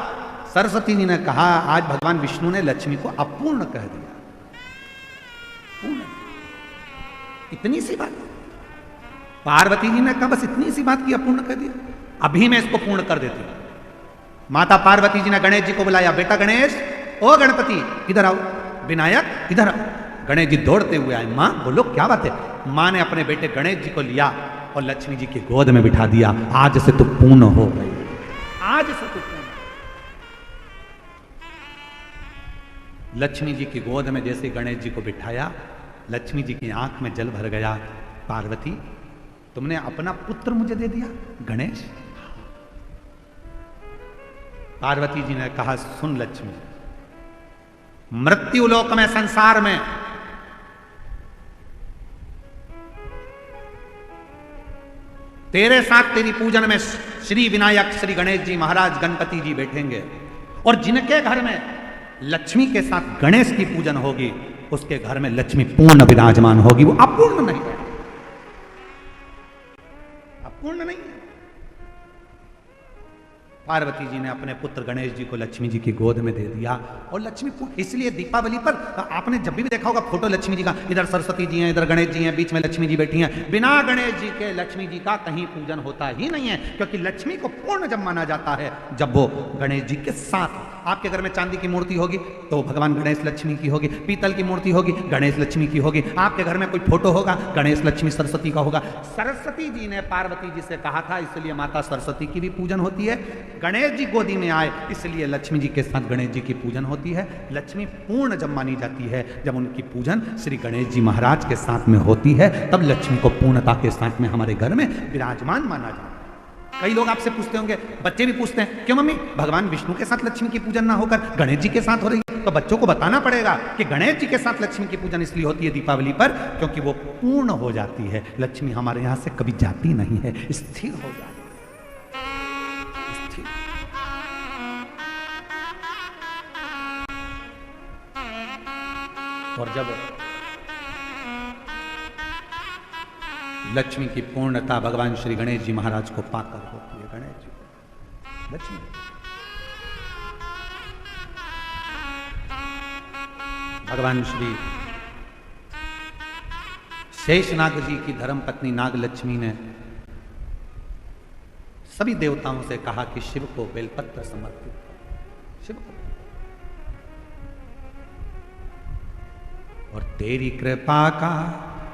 सरस्वती जी ने कहा, आज भगवान विष्णु ने लक्ष्मी को अपूर्ण कह दिया। पूर्ण, इतनी सी बात। पार्वती जी ने कहा, बस इतनी सी बात की अपूर्ण कह दिया, अभी मैं इसको पूर्ण कर देती हूं। माता पार्वती जी ने गणेश जी को बुलाया, बेटा गणेश, ओ गणपति इधर आओ, विनायक इधर आओ। गणेश जी दौड़ते हुए आए। मां बोलो क्या बात है? मां ने अपने बेटे गणेश जी को लिया और लक्ष्मी जी की गोद में बिठा दिया। आज से तू पूर्ण हो गई, आज से तू पूर्ण। लक्ष्मी जी की गोद में जैसे गणेश जी को बिठाया, लक्ष्मी जी की आंख में जल भर गया। पार्वती, तुमने अपना पुत्र मुझे दे दिया? गणेश, पार्वती जी ने कहा, सुन लक्ष्मी, मृत्यु लोक में, संसार में तेरे साथ तेरी पूजन में श्री विनायक, श्री गणेश जी महाराज, गणपति जी बैठेंगे, और जिनके घर में लक्ष्मी के साथ गणेश की पूजन होगी उसके घर में लक्ष्मी पूर्ण विराजमान होगी, वो अपूर्ण नहीं है, अपूर्ण नहीं है। पार्वती जी ने अपने पुत्र गणेश जी को लक्ष्मी जी की गोद में दे दिया, और लक्ष्मी, इसलिए दीपावली पर आपने जब भी देखा होगा फोटो लक्ष्मी जी का, इधर सरस्वती जी हैं, इधर गणेश जी हैं, बीच में लक्ष्मी जी बैठी हैं। बिना गणेश जी के लक्ष्मी जी का कहीं पूजन होता ही नहीं है, क्योंकि लक्ष्मी को पूर्ण जब माना जाता है जब वो गणेश जी के साथ। आपके घर में चांदी की मूर्ति होगी तो भगवान गणेश लक्ष्मी की होगी, पीतल की मूर्ति होगी गणेश लक्ष्मी की होगी, आपके घर में कोई फोटो होगा गणेश लक्ष्मी सरस्वती का होगा। सरस्वती जी ने पार्वती जी से कहा था, इसलिए माता सरस्वती की भी पूजन होती है। गणेश जी गोदी में आए इसलिए लक्ष्मी जी के साथ गणेश जी की पूजन होती है। लक्ष्मी पूर्ण जब मानी जाती है जब उनकी पूजन श्री गणेश जी महाराज के साथ में होती है, तब लक्ष्मी को पूर्णता के साथ में हमारे घर में विराजमान माना जाता है। कई लोग आपसे पूछते होंगे, बच्चे भी पूछते हैं, क्यों मम्मी भगवान विष्णु के साथ लक्ष्मी की पूजन ना होकर गणेश जी के साथ हो रही है? तो बच्चों को बताना पड़ेगा कि गणेश जी के साथ लक्ष्मी की पूजन इसलिए होती है दीपावली पर, क्योंकsich वो पूर्ण हो जाती है। लक्ष्मी हमारे यहां से कभी जाती नहीं है, स्थिर हो जाती है। और जब लक्ष्मी की पूर्णता भगवान श्री गणेश जी महाराज को पाकर होती है, गणेश जी लक्ष्मी, भगवान श्री शेषनाग जी की धर्मपत्नी नाग लक्ष्मी ने सभी देवताओं से कहा कि शिव को बेलपत्र समर्पित करो, शिव को, और तेरी कृपा का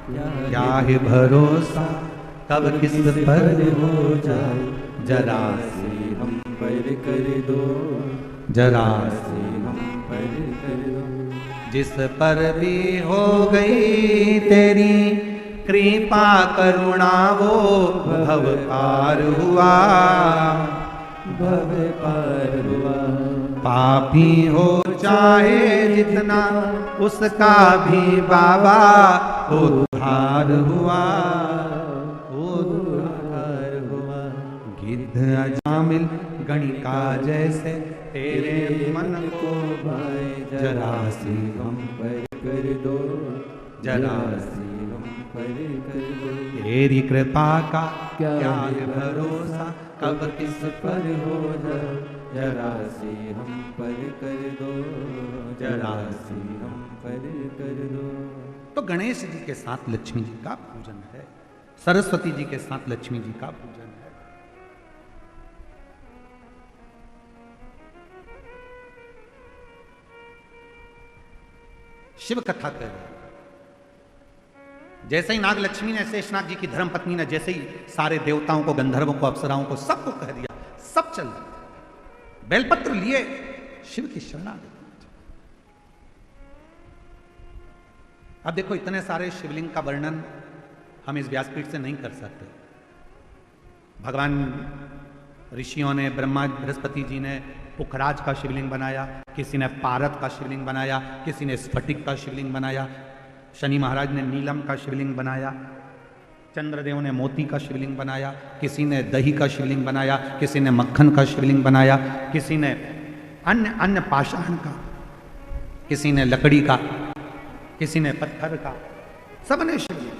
क्या है भरोसा, कब किस पर हो जाए, जरा से हम पर कर दो, जरा से हम पर कर दो। जिस पर भी हो गई तेरी कृपा करुणा वो भव पार हुआ, भव पार हुआ। पापी हो चाहे जितना उसका भी बाबा उद्धार हुआ, उद्धार हुआ। गिद्ध अजामिल गणिका जैसे तेरे मन को भाए, जरा सी हम पर कर दो, जरा सी हम पर कर दो। तेरी कृपा का क्या है भरोसा, कब किस पर हो जाए, जरा सी हम पर कर दो, जरा सी हम पर कर दो। तो गणेश जी के साथ लक्ष्मी जी का पूजन है, सरस्वती जी के साथ लक्ष्मी जी का पूजन है। शिव कथा कर रहे, जैसे ही नाग लक्ष्मी ने, शेषनाग जी की धर्मपत्नी ने जैसे ही सारे देवताओं को, गंधर्वों को, अप्सराओं को, सबको कह दिया, सब चल रहे, बेलपत्र लिए शिव की शरणागति। अब देखो, इतने सारे शिवलिंग का वर्णन हम इस व्यासपीठ से नहीं कर सकते। भगवान ऋषियों ने, ब्रह्मा बृहस्पति जी ने पुखराज का शिवलिंग बनाया, किसी ने पारद का शिवलिंग बनाया, किसी ने स्फटिक का शिवलिंग बनाया, शनि महाराज ने नीलम का शिवलिंग बनाया, चंद्रदेव ने मोती का शिवलिंग बनाया, किसी ने दही का शिवलिंग बनाया, किसी ने मक्खन का शिवलिंग बनाया, किसी ने अन्य पाषाण का, किसी ने लकड़ी का, किसी ने पत्थर का, सबने शिवलिंग,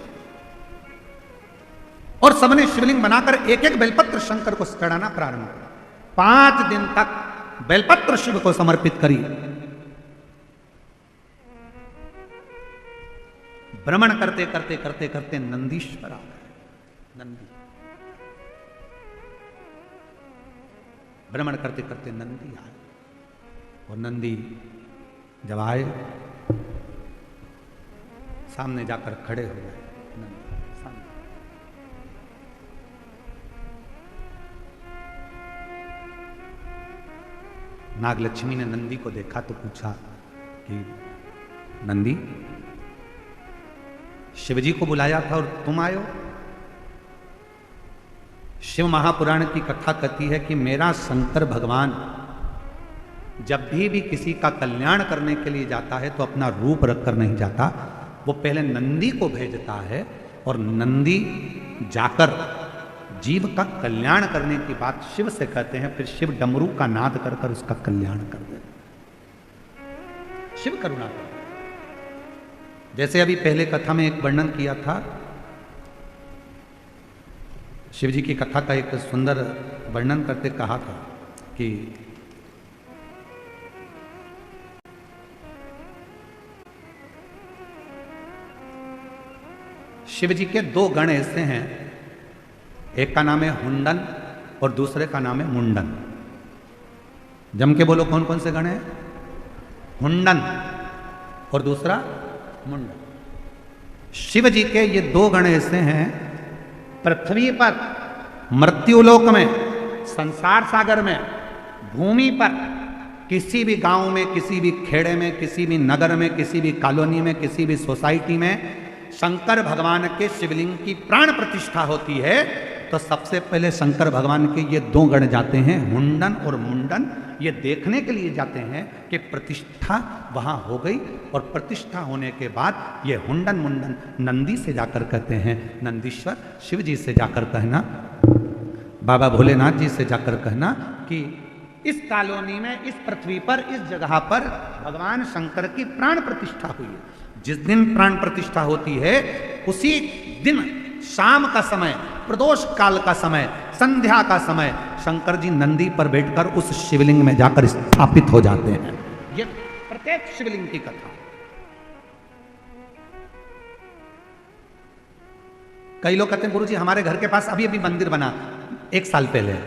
और सबने शिवलिंग बनाकर एक एक बेलपत्र शंकर को चढ़ाना प्रारंभ किया। 5 दिन तक बेलपत्र शिव को समर्पित करी। भ्रमण करते करते करते करते नंदीश्वर आ गए। नंदी भ्रमण करते करते नंदी आए, और नंदी जब आए सामने जाकर खड़े हो गए। नंदी सामने, नागलक्ष्मी ने नंदी को देखा तो पूछा कि नंदी, शिवजी को बुलाया था और तुम आए हो? शिव महापुराण की कथा कहती है कि मेरा शंकर भगवान जब भी किसी का कल्याण करने के लिए जाता है तो अपना रूप रखकर नहीं जाता, वो पहले नंदी को भेजता है और नंदी जाकर जीव का कल्याण करने की बात शिव से कहते हैं, फिर शिव डमरू का नाद कर कर उसका कल्याण कर देते। शिव करुणा कर, जैसे अभी पहले कथा में एक वर्णन किया था, शिव जी की कथा का एक सुंदर वर्णन करते कहा था कि शिव जी के दो गण ऐसे हैं, एक का नाम है हुंडन और दूसरे का नाम है मुंडन। जम के बोलो कौन कौन से गण हैं? हुंडन और दूसरा मुंडन। शिव जी के ये दो गण ऐसे हैं, पृथ्वी पर मृत्युलोक में, संसार सागर में, भूमि पर, किसी भी गांव में, किसी भी खेड़े में, किसी भी नगर में, किसी भी कॉलोनी में, किसी भी सोसाइटी में शंकर भगवान के शिवलिंग की प्राण प्रतिष्ठा होती है तो सबसे पहले शंकर भगवान के ये दो गण जाते हैं, हुंडन और मुंडन। ये देखने के लिए जाते हैं कि प्रतिष्ठा वहां हो गई, और प्रतिष्ठा होने के बाद ये हुंडन मुंडन नंदी से जाकर कहते हैं, नंदीश्वर शिव जी से जाकर कहना, बाबा भोलेनाथ जी से जाकर कहना कि इस कॉलोनी में, इस पृथ्वी पर, इस जगह पर भगवान शंकर की प्राण प्रतिष्ठा हुई है। जिस दिन प्राण प्रतिष्ठा होती है उसी दिन शाम का समय, प्रदोष काल का समय, संध्या का समय, शंकर जी नंदी पर बैठकर उस शिवलिंग में जाकर स्थापित हो जाते हैं। ये प्रत्येक शिवलिंग की कथा। कई लोग कहते हैं गुरुजी हमारे घर के पास अभी अभी मंदिर बना, 1 साल पहले,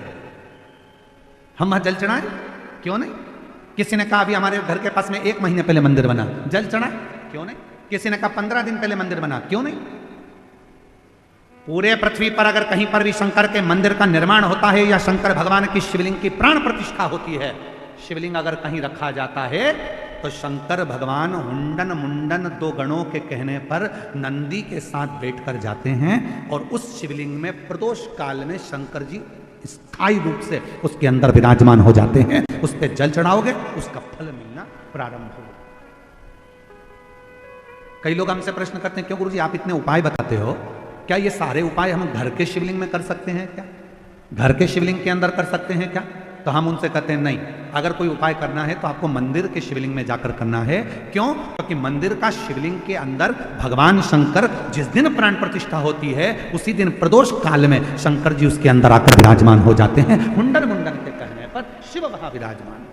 हम वहां जल चढ़ाएं? क्यों नहीं? किसी ने कहा अभी हमारे घर के पास में 1 महीने पहले मंदिर बना, जल चढ़ाएं? क्यों नहीं? किसी ने कहा 15 दिन पहले मंदिर बना, क्यों नहीं? पूरे पृथ्वी पर अगर कहीं पर भी शंकर के मंदिर का निर्माण होता है या शंकर भगवान की शिवलिंग की प्राण प्रतिष्ठा होती है, शिवलिंग अगर कहीं रखा जाता है तो शंकर भगवान हुंडन मुंडन दो गणों के कहने पर नंदी के साथ बैठकर जाते हैं और उस शिवलिंग में प्रदोष काल में शंकर जी स्थायी रूप से उसके अंदर विराजमान हो जाते हैं। उस पर जल चढ़ाओगे उसका फल मिलना प्रारंभ होगा। कई लोग हमसे प्रश्न करते हैं क्यों गुरुजी आप इतने उपाय बताते हो, क्या ये सारे उपाय हम घर के शिवलिंग में कर सकते हैं क्या? घर के शिवलिंग के अंदर कर सकते हैं क्या? तो हम उनसे कहते हैं नहीं, अगर कोई उपाय करना है तो आपको मंदिर के शिवलिंग में जाकर करना है। क्यों? क्योंकि मंदिर का शिवलिंग के अंदर भगवान शंकर जिस दिन प्राण प्रतिष्ठा होती है उसी दिन प्रदोष काल में शंकर जी उसके अंदर आकर विराजमान हो जाते हैं। हुंडन मुंडन के कहने पर शिव वहां विराजमान।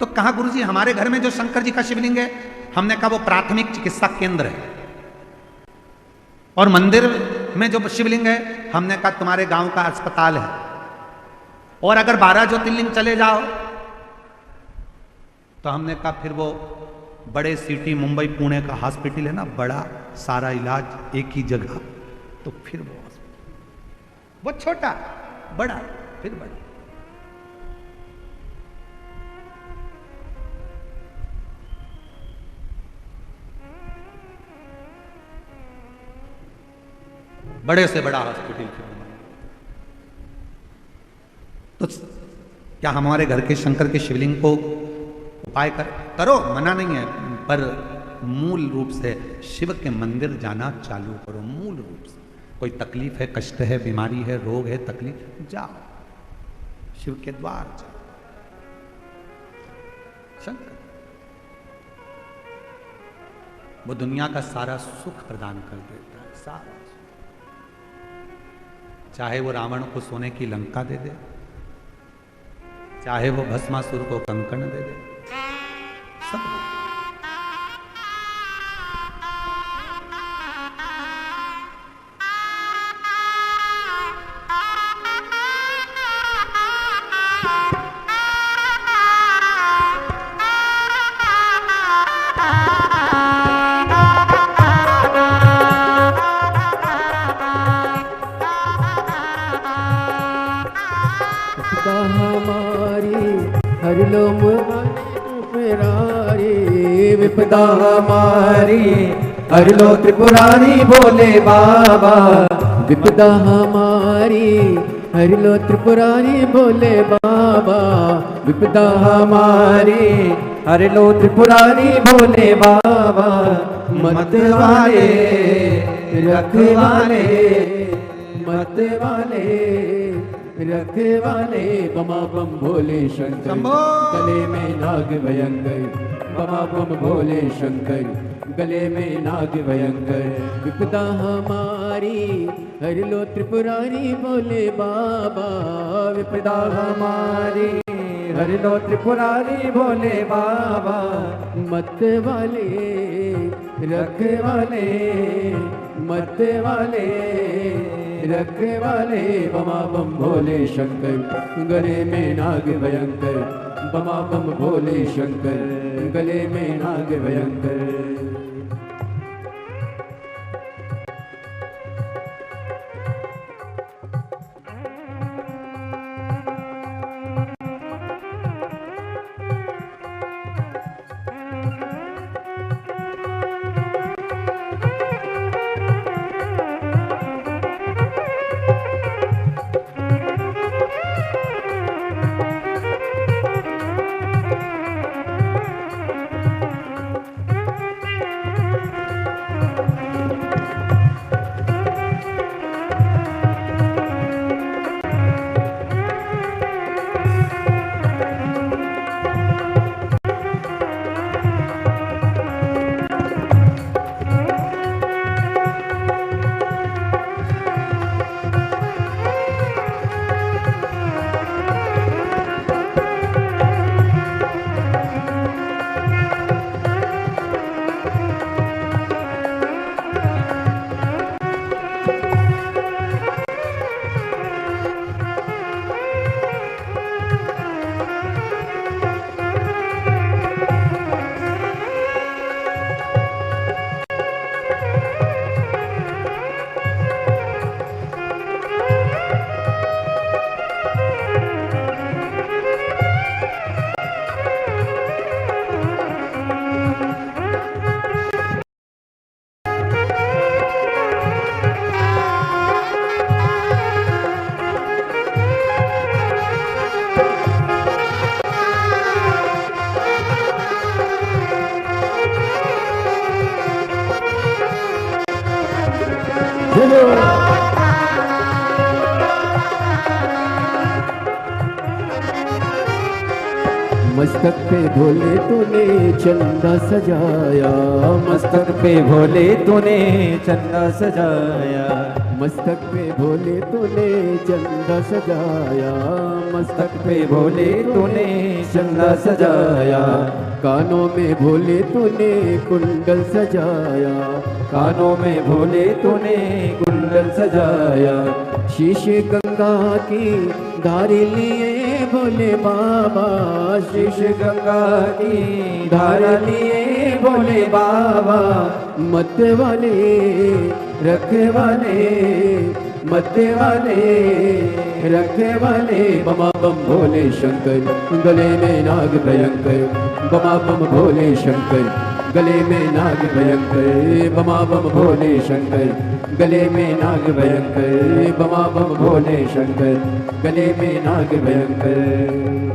तो कहा गुरुजी हमारे घर में जो शंकर जी का शिवलिंग है, हमने कहा वो प्राथमिक चिकित्सा केंद्र है, और मंदिर में जो शिवलिंग है हमने कहा तुम्हारे गांव का अस्पताल है, और अगर 12 ज्योतिर्लिंग चले जाओ तो हमने कहा फिर वो बड़े सिटी मुंबई पुणे का हॉस्पिटल है ना, बड़ा सारा इलाज एक ही जगह, तो फिर वो छोटा बड़ा फिर बड़ा। बड़े से बड़ा हॉस्पिटल क्यों? तो क्या हमारे घर के शंकर के शिवलिंग को उपाय करो, मना नहीं है, पर मूल रूप से शिव के मंदिर जाना चालू करो। मूल रूप से कोई तकलीफ है, कष्ट है, बीमारी है, रोग है, तकलीफ, जाओ शिव के द्वार जाओ। शंकर वो दुनिया का सारा सुख प्रदान कर देता है, सारा। चाहे वो रावण को सोने की लंका दे दे, चाहे वो भस्मासुर को कंकण दे दे, सब
विपदा हमारी हर लो त्रिपुरारी भोले बाबा, विपदा हमारी हर लो त्रिपुरारी भोले बाबा, विपदा हमारी हर लो त्रिपुरारी भोले बाबा, मत वाले रखवाले, मत वाले रखवाले, बमा बम भोले शंकर, गले में नाग भयंकर, बमा बम भोले शंकर, गले में नाग भयंकर, विपदा हमारी हर लो त्रिपुरारी भोले बाबा, विपदा हमारी हर लो त्रिपुरारी भोले बाबा, मत वाले रखवाले, मत वाले रखवाले, बमा बम भोले शंकर, गले में नाग भयंकर, बमा बम भोले शंकर, गले में नाग भयंकर। मस्तक पे भोले तूने चंदा सजाया, मस्तक पे भोले तूने चंदा सजाया, मस्तक पे भोले तूने चंदा सजाया, मस्तक पे भोले तूने चंदा सजाया, कानों में भोले तूने कुंडल सजाया, कानों में भोले तूने कुंडल सजाया, शीशे गंगा की धारी लिए भोले बाबा, शीश गंगा की धारा लिए भोले बाबा, मत वाले रखवाले, मत वाले रखवाले, बमा बम भोले शंकर, गले में नाग भयंकर, बमा बम भोले शंकर, गले में नाग भयंकर, बमा बम भोले शंकर, गले में नाग भयंकर, बमा बम भोले शंकर, गले में नाग भयंकर।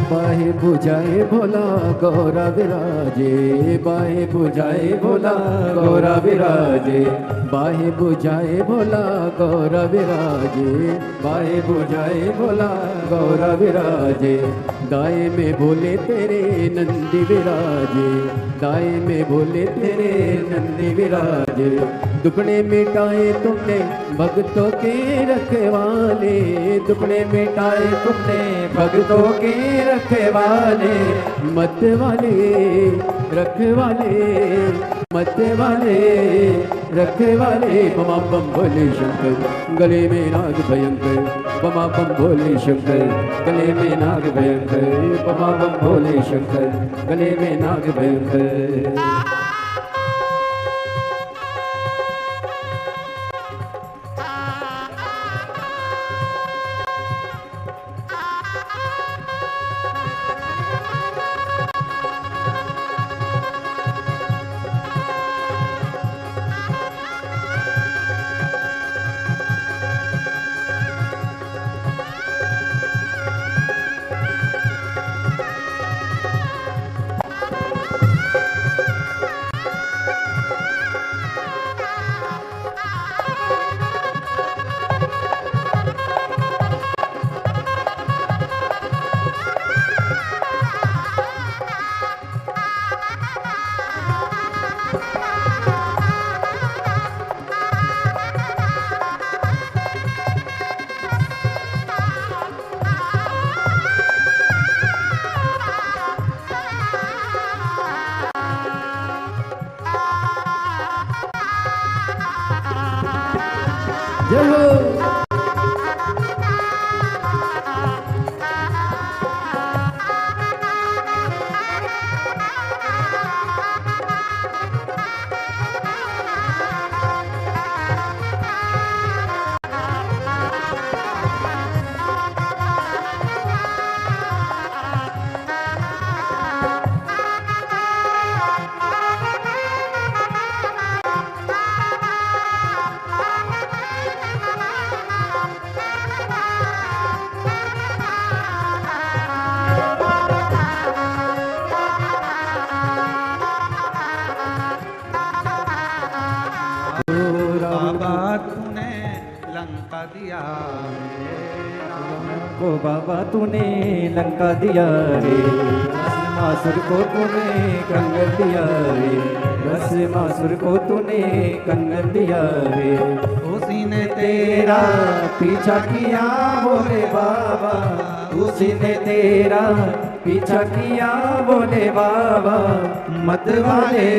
बाहे बुझाए भोला गौरा विराजे, बाहे बुझाए भोला गौरा विराजे, बाहे बुझाए भोला गौरा विराजे, बाहे बुझाए भोला गौरा विराजे। दाएं में भोले तेरे नंदी विराजे, दाएं में भोले तेरे नंदी विराजे। दुखड़े मिटाए तुमने भक्तों के रखवाले, दुखड़े मिटाए तुमने भक्तों के रखवाले। मत वाले रखवाले, मत वाले रखवाले। बमा बम भोले शंकर गले में नाग भयंकर, बमा बम भोले शंकर गले में नाग भयंकर, बमा बम भोले शंकर गले में नाग भयंकर।
को बाबा तूने लंका दिया रे, मासुर को तूने कंगन दिया रे, बस मासुर को तूने कंगन दिया रे। उसी ने तेरा पीछा किया बोले बाबा, उसी ने तेरा पीछा किया बोले बाबा। मत वाले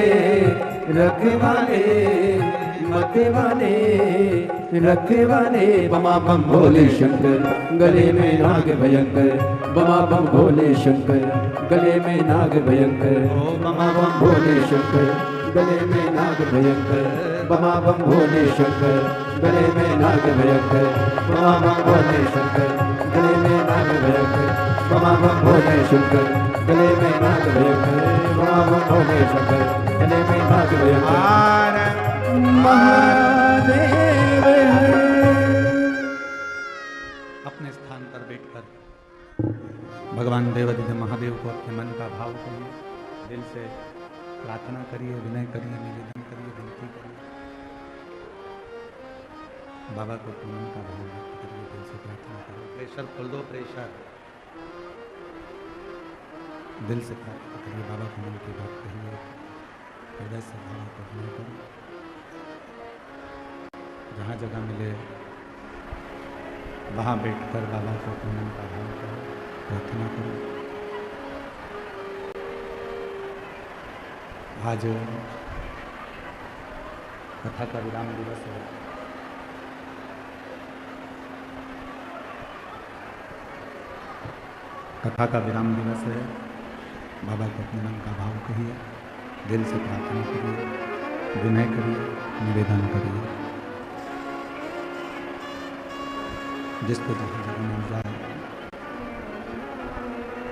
रखवाले, मत वाले रखवाले। बमा बम भोले शंकर गले में नाग भयंकर, बमा बम भोले शंकर गले में नाग भयंकर, बमा बम भोले शंकर गले में नाग भयंकर, बमा बम भोले शंकर गले में नाग भयंकर, बमा बम भोले शंकर गले में नाग भयंकर, बमा बम भोले शंकर गले में नाग भयंकर, बमा बम भोले शंकर गले में नाग भयंकर। महादेव
अपने स्थान पर बैठकर भगवान देवाधिदेव महादेव को अपने मन का भाव करिए, दिल से प्रार्थना करिए, विनय करिए, निवेदन करिए, विनती करिए। बाबा को अपने मन का भाव व्यक्त करिए, दिल से प्रार्थना करिए। प्रेशर खोल दो, प्रेशर दिल से प्रार्थना करिए, बाबा को मन की बात करिए, हृदय से भाव करने पर जहाँ जगह मिले वहाँ बैठकर बाबा को अपने मन का भाव करो, प्रार्थना करो। आज कथा का विराम दिवस है। कथा का विराम दिवस है। बाबा को अपने मन का भाव कहिए, दिल से प्रार्थना करिए। विनय करिए, निवेदन करिए। जिसको जहाँ जगह मिल जाए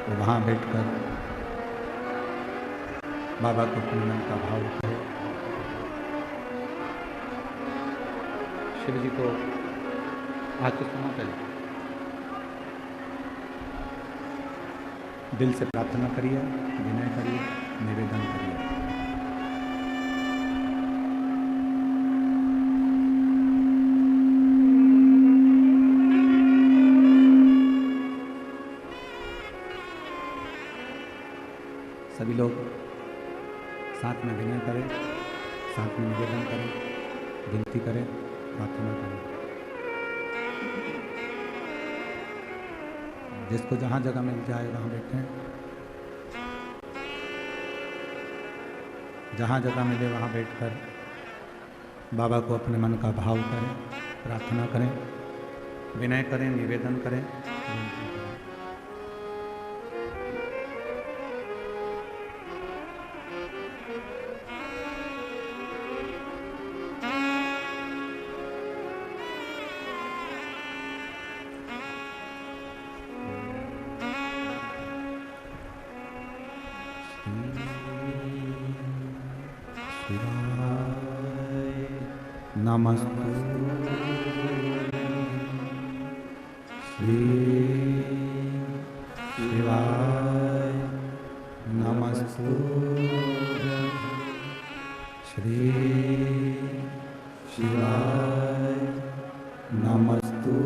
वो वहाँ बैठकर बाबा को अपने मन का भाव कहे। शिव जी को आके सुना पहले, दिल से प्रार्थना करिए, विनय करिए, निवेदन करिए। सभी लोग साथ में विनय करें, साथ में निवेदन करें, विनती करें, प्रार्थना करें। जिसको जहाँ जगह मिल जाए वहाँ बैठें, जहाँ जगह मिले वहाँ बैठकर बाबा को अपने मन का भाव करें, प्रार्थना करें, विनय करें, निवेदन करें, विनती करें। नमस्ते श्री शिवाय, नमस्ते श्री शिवाय, नमस्ते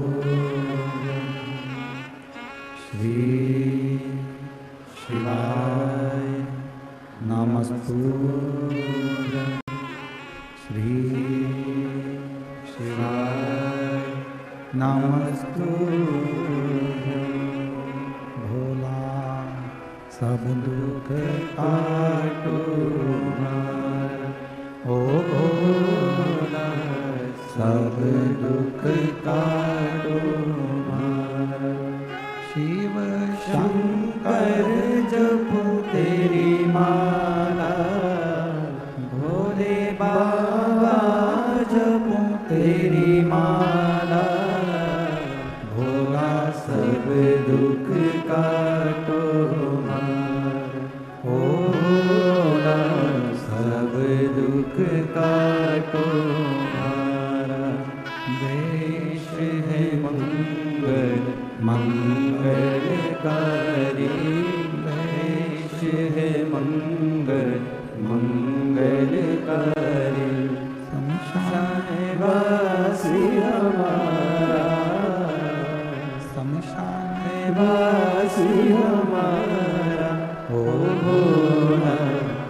श्री शिवाय, नमस्ते श्री शिवाय, नमस्तुभ्यं। भोला सब दुख काटो हमारा, ओ भोला सब दुख काटो हमारा। शिव शंकर जपो तेरी माला, भोले बाबा जपो तेरी माला। भोला सब दुख काटो हमारा, ओ भोला सब दुख काटो हमारा। देश है मंगल मंगलकारी, देश है मंगल मंगलकारी। शमशानवासी हमारा, शमशानवासी हमारा। ओ भोला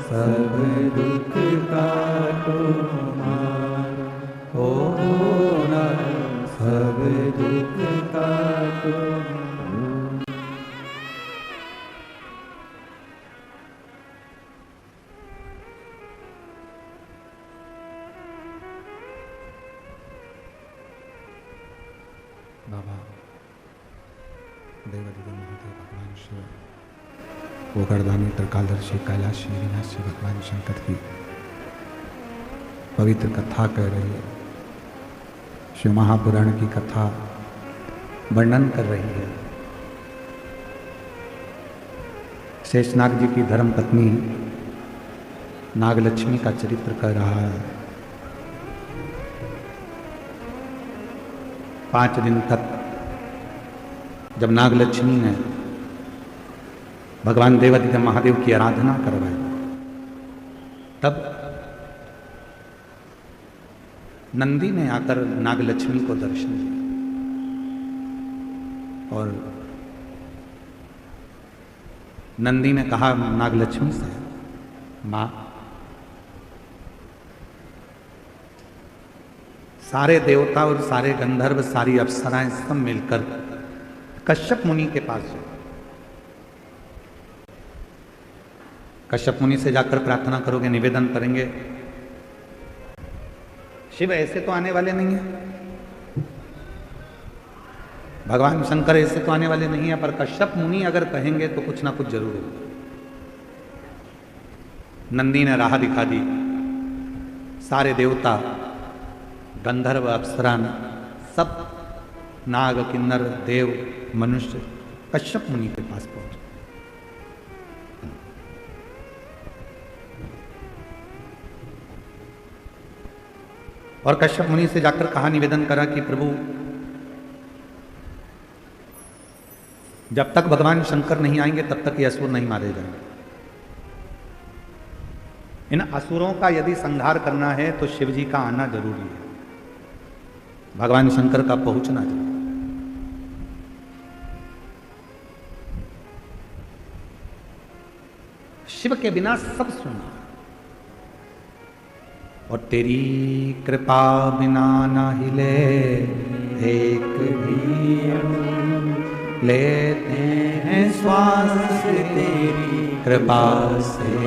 सब दुख काटो हमारा, ओ भोला सब दुख काटो। बाबा देवादिदेव महादेव भगवान शिव, गोकर्णधामी त्रिकालदर्शी कैलाशी विनाशी भगवान शंकर की पवित्र कथा कह रही है। शिव महापुराण की कथा वर्णन कर रही है। शेषनाग जी की धर्म पत्नी नागलक्ष्मी का चरित्र कर रहा है। 5 दिन तक जब नागलक्ष्मी ने भगवान देवादिदेव महादेव की आराधना करवाई, तब नंदी ने आकर नागलक्ष्मी को दर्शन दिया और नंदी ने कहा नागलक्ष्मी से, माँ सारे देवता और सारे गंधर्व, सारी अप्सराएं सब मिलकर कश्यप मुनि के पास गए। कश्यप मुनि से जाकर प्रार्थना करोगे, निवेदन करेंगे, शिव ऐसे तो आने वाले नहीं है, भगवान शंकर ऐसे तो आने वाले नहीं है, पर कश्यप मुनि अगर कहेंगे तो कुछ ना कुछ जरूर होगा। नंदी ने राह दिखा दी सारे देवता, गंधर्व, अप्सरा, सब नाग, किन्नर, देव, मनुष्य कश्यप मुनि के पास पहुंचे। और कश्यप मुनि से जाकर कहा, निवेदन करा कि प्रभु, जब तक भगवान शंकर नहीं आएंगे तब तक ये असुर नहीं मारे जाएंगे। इन असुरों का यदि संहार करना है तो शिव जी का आना जरूरी है, भगवान शंकर का पहुंचना जरूरी। शिव के बिना सब सुना, और तेरी कृपा बिना न हिले एक भी लेते हैं श्वास तेरी कृपा से।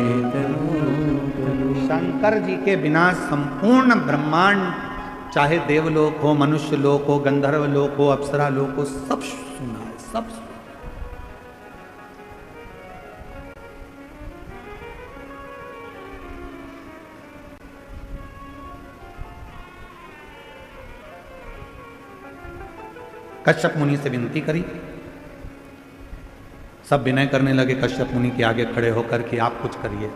शंकर जी के बिना संपूर्ण ब्रह्मांड, चाहे देवलोक हो, मनुष्य लोक हो, गंधर्व लोक हो, अप्सरा लोक हो, सब सुना है, सब सुना। कश्यप मुनि से विनती करी, सब विनय करने लगे कश्यप मुनि के आगे खड़े होकर कि आप कुछ करिए।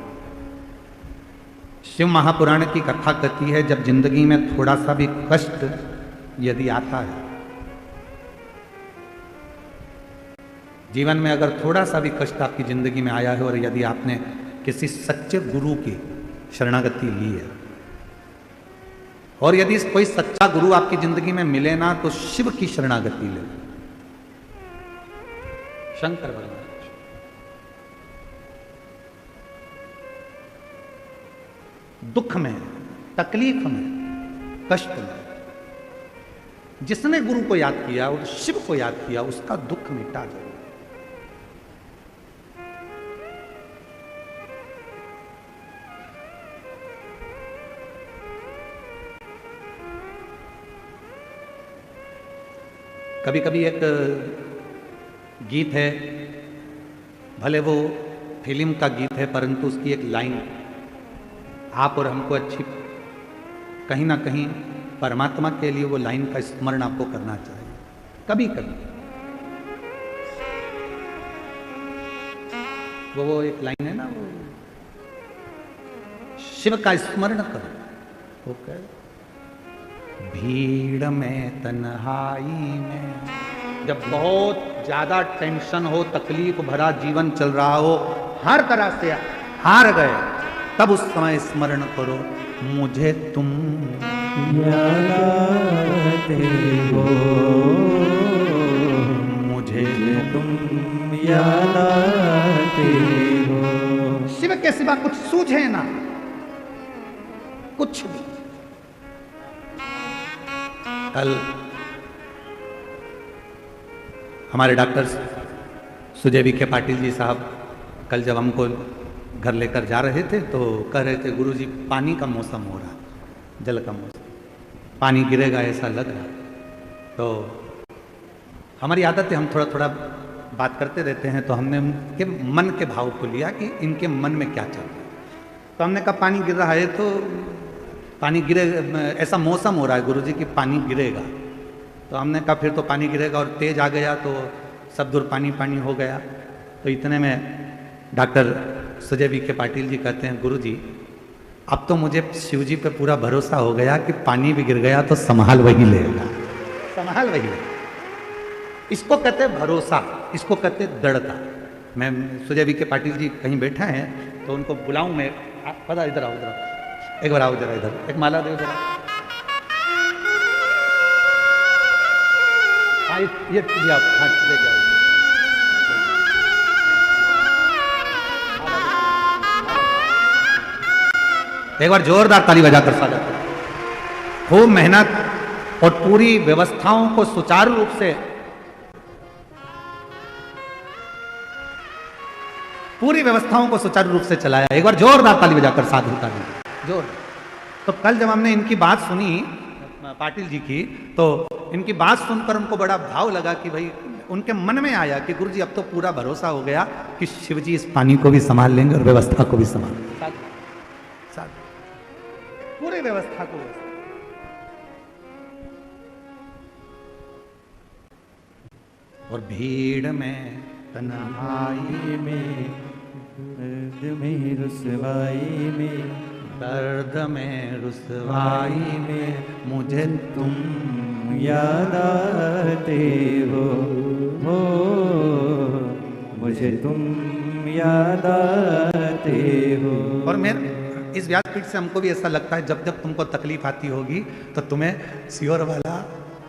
शिव महापुराण की कथा कहती है, जब जिंदगी में थोड़ा सा भी कष्ट यदि आता है, जीवन में अगर थोड़ा सा भी कष्ट आपकी जिंदगी में आया है और यदि आपने किसी सच्चे गुरु की शरणागति ली है, और यदि कोई सच्चा गुरु आपकी जिंदगी में मिले ना, तो शिव की शरणागति ले, शंकर भगवान। दुख में, तकलीफ में, कष्ट में जिसने गुरु को याद किया और शिव को याद किया, उसका दुख मिटा जाए। कभी कभी एक गीत है, भले वो फिल्म का गीत है, परंतु उसकी एक लाइन आप और हमको अच्छी, कहीं ना कहीं परमात्मा के लिए वो लाइन का स्मरण आपको करना चाहिए कभी कभी। वो एक लाइन है ना, वो शिव का स्मरण करो। वो कह, भीड़ में, तन्हाई में, जब बहुत ज्यादा टेंशन हो, तकलीफ भरा जीवन चल रहा हो, हर तरह से हार गए, तब उस समय स्मरण करो, मुझे तुम
याद आते हो,
मुझे
तुम याद आते हो।
शिव के सिवा कुछ सूझे ना, कुछ भी। कल हमारे डॉक्टर सुजय विखे पाटिल जी साहब कल जब हमको घर लेकर जा रहे थे तो कह रहे थे, गुरुजी पानी का मौसम हो रहा, जल का मौसम, पानी गिरेगा ऐसा लग रहा। तो हमारी आदत है, हम थोड़ा थोड़ा बात करते रहते हैं, तो हमने उनके मन के भाव को लिया कि इनके मन में क्या चल रहा है। तो हमने कहा पानी गिर रहा है, तो पानी गिरे, ऐसा मौसम हो रहा है गुरुजी कि पानी गिरेगा। तो हमने कहा फिर तो पानी गिरेगा, और तेज आ गया तो सब दूर पानी पानी हो गया। तो इतने में डॉक्टर सुजय विखे पाटिल जी कहते हैं, गुरुजी अब तो मुझे शिव जी पे पूरा भरोसा हो गया कि पानी भी गिर गया तो संभाल वही लेगा, संभाल वही लेगा। इसको कहते हैं भरोसा, इसको कहते हैं दृढ़ता। मैं सुजय विखे पाटिल जी कहीं बैठा हैं तो उनको बुलाऊं मैं, पता इधर आओ, इधर आओ, एक बार आओ जरा, इधर एक माला दो जरा। हाँ ये आओ, हाँ ले जाओ। एक बार जोरदार ताली बजाकर स्वागत करें। खूब मेहनत और पूरी व्यवस्थाओं को सुचारू रूप से, पूरी व्यवस्थाओं को सुचारू रूप से चलाया। एक बार जोरदार ताली बजाकर साधु ताली जोर। तो कल जब हमने इनकी बात सुनी पाटिल जी की, तो इनकी बात सुनकर उनको बड़ा भाव लगा कि भाई, उनके मन में आया कि गुरुजी अब तो पूरा भरोसा हो गया कि शिवजी इस पानी को भी संभाल लेंगे और व्यवस्था को भी संभाल लेंगे। पूरी व्यवस्था को। और भीड़ में तन्हाई में,
दर्द में रुसवाई में,
दर्द में रुसवाई में मुझे तुम
याद आते हो, मुझे तुम याद आते हो।
और मैं इस व्यासपीठ से हमको भी ऐसा लगता है, जब जब तुमको तकलीफ आती होगी तो तुम्हें सीहोर वाला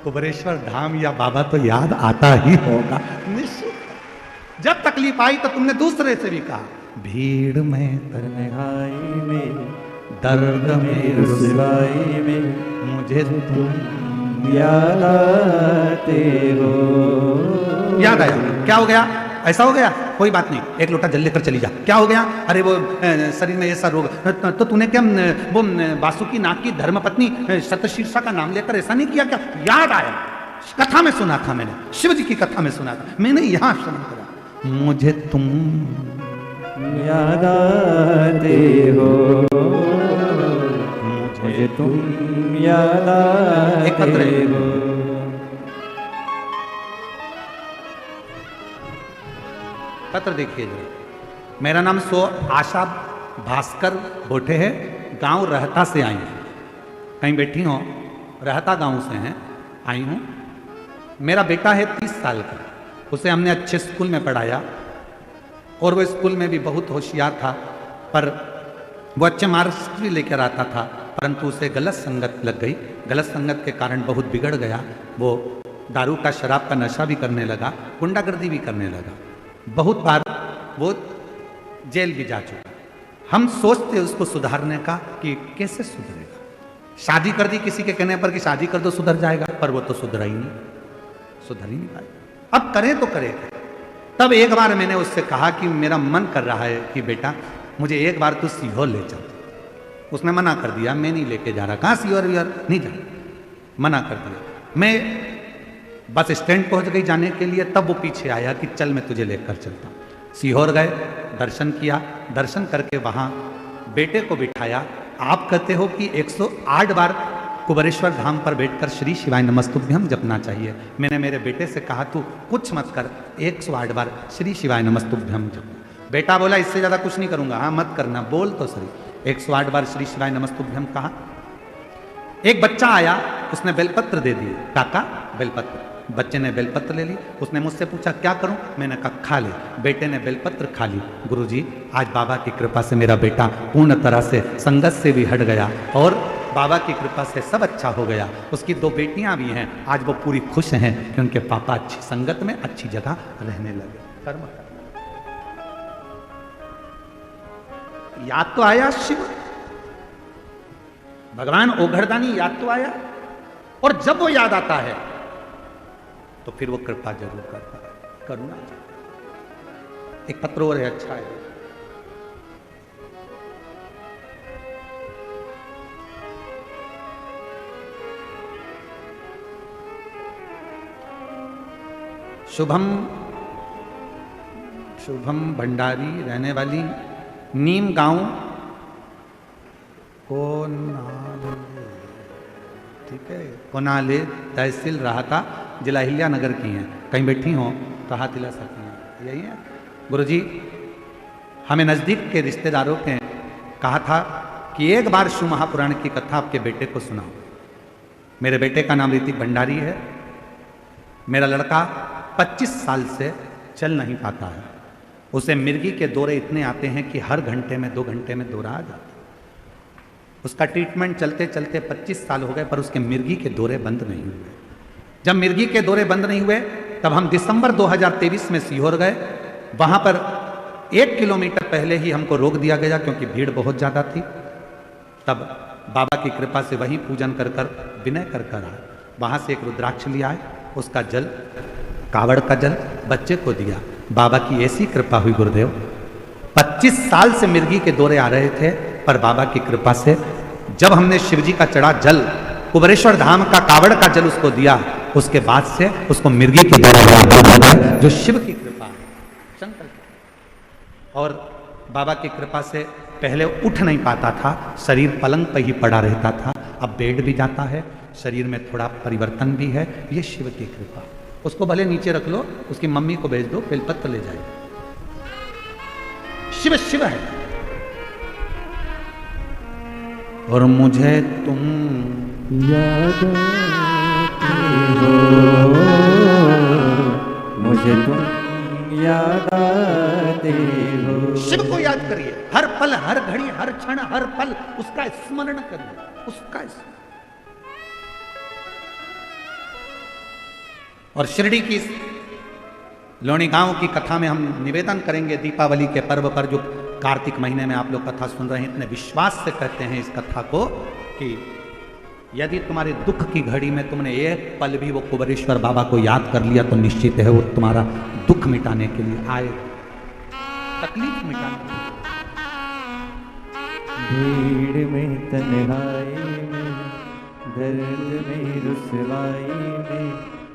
कुबरेश्वर धाम या बाबा तो याद आता ही होगा निश्चित। जब तकलीफ आई तो तुमने दूसरे से भी कहा, भीड़ में
तन्हाई में,
दर्द में
रुसवाई में
मुझे तुम
याद आते हो।
याद आया, क्या हो गया, ऐसा हो गया, कोई बात नहीं, एक लोटा जल लेकर चली जा। क्या हो गया, अरे वो शरीर में ऐसा रोग, तो तूने क्या वो वासुकी नाग की धर्मपत्नी शतशीर्षा का नाम लेकर ऐसा नहीं किया क्या? याद आया, कथा में सुना था मैंने, शिव जी की कथा में सुना था मैंने, यहाँ श्रवण करा, मुझे तुम
याद आते हो, मुझे तुम याद आते हो।
पत्र देखिए जरा, मेरा नाम आशा भास्कर बोठे है, गांव रहता से आई हूँ। कहीं बैठी हो, रहता गांव से हैं, आई हूँ। मेरा बेटा है 30 साल का, उसे हमने अच्छे स्कूल में पढ़ाया और वो स्कूल में भी बहुत होशियार था, पर वो अच्छे मार्क्स भी लेकर आता था, परंतु उसे गलत संगत लग गई। गलत संगत के कारण बहुत बिगड़ गया। वो दारू का, शराब का नशा भी करने लगा, गुंडागर्दी भी करने लगा। बहुत बार वो जेल भी जा चुका। हम सोचते उसको सुधारने का कि कैसे सुधरेगा। शादी कर दी किसी के कहने पर कि शादी कर दो सुधर जाएगा, पर वो तो सुधरा ही नहीं, सुधर ही नहीं पाएगा। अब करें तो करें। तब एक बार मैंने उससे कहा कि मेरा मन कर रहा है कि बेटा मुझे एक बार तू सीहोर ले चल। उसने मना कर दिया, मैं नहीं लेके जा रहा। कहाँ सीहोर विहोर नहीं जा, मना कर दिया। मैं बस स्टैंड पहुंच गई जाने के लिए, तब वो पीछे आया कि चल मैं तुझे लेकर चलता हूँ। सीहोर गए, दर्शन किया, दर्शन करके वहाँ बेटे को बिठाया। आप कहते हो कि 108 बार कुबरेश्वर धाम पर बैठकर श्री शिवाय नमस्तुभ्यम जपना चाहिए। मैंने मेरे बेटे से कहा तू कुछ मत कर, 108 बार श्री शिवाय नमस्तुभ्यम जप। बेटा बोला इससे ज़्यादा कुछ नहीं करूँगा। हाँ मत करना, बोल तो सही। 108 बार श्री शिवाय नमस्तुभ्यम कहा। एक बच्चा आया, उसने बेलपत्र दे दिए। काका बेलपत्र। बच्चे ने बेलपत्र ले ली। उसने मुझसे पूछा क्या करूं? मैंने कहा खा ले। बेटे ने बेलपत्र खा ली। गुरुजी आज बाबा की कृपा से मेरा बेटा पूर्ण तरह से संगत से भी हट गया और बाबा की कृपा से सब अच्छा हो गया। उसकी 2 बेटियां भी हैं, आज वो पूरी खुश हैं कि उनके पापा अच्छी संगत में अच्छी जगह रहने लगे। कर्म याद तो आया शिव भगवान ओघड़दानी, याद तो आया। और जब वो याद आता है तो फिर वो कृपा जरूर करता है, करुणा। एक पत्र और है, अच्छा है। शुभम भंडारी, रहने वाली नीम गांव कोनाले, ठीक है, कोनाले तहसील राहता, जिला हिल्या नगर की हैं। कहीं बैठी हो तो हाथ हिला सकती हैं, यही है। गुरुजी हमें नज़दीक के रिश्तेदारों के कहा था कि एक बार शिव महापुराण की कथा आपके बेटे को सुनाओ। मेरे बेटे का नाम ऋतिक भंडारी है। मेरा लड़का 25 साल से चल नहीं पाता है। उसे मिर्गी के दौरे इतने आते हैं कि हर घंटे में 2 घंटे में दौरा आ जाता। उसका ट्रीटमेंट चलते चलते 25 साल हो गए, पर उसके मिर्गी के दौरे बंद नहीं हुए। जब मिर्गी के दौरे बंद नहीं हुए तब हम दिसंबर 2023 में सीहोर गए। वहाँ पर 1 किलोमीटर पहले ही हमको रोक दिया गया क्योंकि भीड़ बहुत ज़्यादा थी। तब बाबा की कृपा से वहीं पूजन कर कर विनय कर कर आए। वहाँ से एक रुद्राक्ष लिया आए, उसका जल, कावड़ का जल बच्चे को दिया। बाबा की ऐसी कृपा हुई गुरुदेव, 25 साल से मिर्गी के दौरे आ रहे थे, पर बाबा की कृपा से जब हमने शिवजी का चढ़ा जल, कुबरेश्वर धाम का कावड़ का जल उसको दिया, उसके बाद से उसको मिर्गी के दौरे, जो शिव की कृपा है, शंकर की। और बाबा की कृपा से पहले उठ नहीं पाता था, शरीर पलंग पर ही पड़ा रहता था, अब बेड भी जाता है, शरीर में थोड़ा परिवर्तन भी है। ये शिव की कृपा। उसको भले नीचे रख लो, उसकी मम्मी को भेज दो, बेलपत्र ले जाए। शिव शिव है। और मुझे तुम
याद आते हो, मुझे तुम याद आते हो।
शिव को याद करिए, हर पल, हर घड़ी, हर क्षण, हर पल उसका स्मरण करिए, उसका स्मरण। और शिरडी की लोणी गांव की कथा में हम निवेदन करेंगे दीपावली के पर्व पर, जो कार्तिक महीने में आप लोग कथा सुन रहे हैं, इतने विश्वास से कहते हैं इस कथा को कि यदि तुम्हारे दुख की घड़ी में तुमने एक पल भी वो कुबेरेश्वर बाबा को याद कर लिया तो निश्चित है वो तुम्हारा दुख मिटाने के लिए आए, तकलीफ मिटाने के लिए।
भीड़ में तन्हाई में, दर्द में रुसवाई में,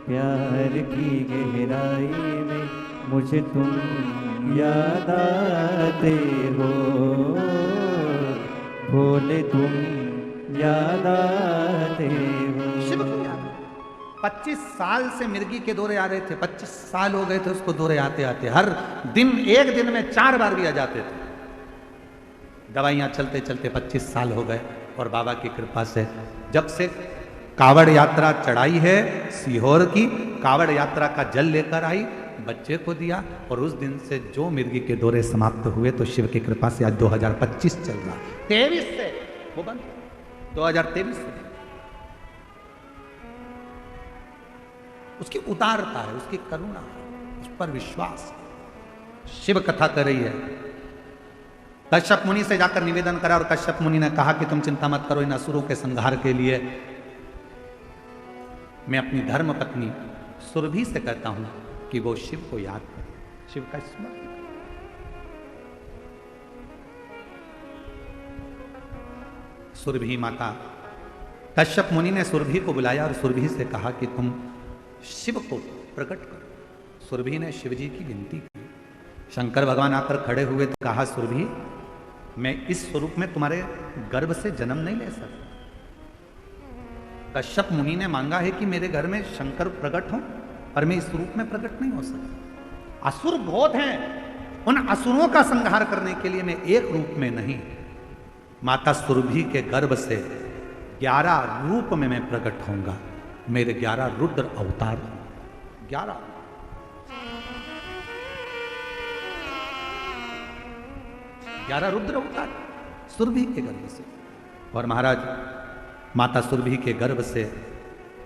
प्यार की गहराई में मुझे तुम याद आते हो, भोले तुम याद आते हो।
शिव को याद। 25 साल से मिर्गी के दौरे आ रहे थे, 25 साल हो गए थे उसको दौरे आते आते, हर दिन एक दिन में 4 बार भी आ जाते थे। दवाइयां चलते चलते 25 साल हो गए और बाबा की कृपा से जब से कावड़ यात्रा चढ़ाई है सीहोर की, कावड़ यात्रा का जल लेकर आई, बच्चे को दिया, और उस दिन से जो मिर्गी के दौरे समाप्त हुए तो शिव की कृपा से आज 2025 चल रहा, 23 से वो बंद, 2023 से। उसकी उदारता है, उसकी करुणा है, उस पर विश्वास। शिव कथा कर रही है। कश्यप मुनि से जाकर निवेदन करा और कश्यप मुनि ने कहा कि तुम चिंता मत करो, इन असुरों के संहार के लिए मैं अपनी धर्म पत्नी सुरभि से कहता हूं कि वो शिव को याद करे, शिव का स्मरण करे। सुरभि माता, कश्यप मुनि ने सुरभि को बुलाया और सुरभि से कहा कि तुम शिव को प्रकट करो। सुरभि ने शिव जी की विनती की। शंकर भगवान आकर खड़े हुए तो कहा, सुरभि मैं इस स्वरूप में तुम्हारे गर्भ से जन्म नहीं ले सकता। कश्यप मुनि ने मांगा है कि मेरे घर में शंकर प्रकट हो, पर मैं इस रूप में प्रकट नहीं हो सकता। असुर बहुत हैं, उन असुरों का संहार करने के लिए मैं एक रूप में नहीं, माता सुरभि के गर्भ से 11 रूप में मैं प्रकट होऊंगा। मेरे 11 रुद्र अवतार, 11 रुद्र अवतार सुरभि के गर्भ से। और महाराज माता सुरभि के गर्भ से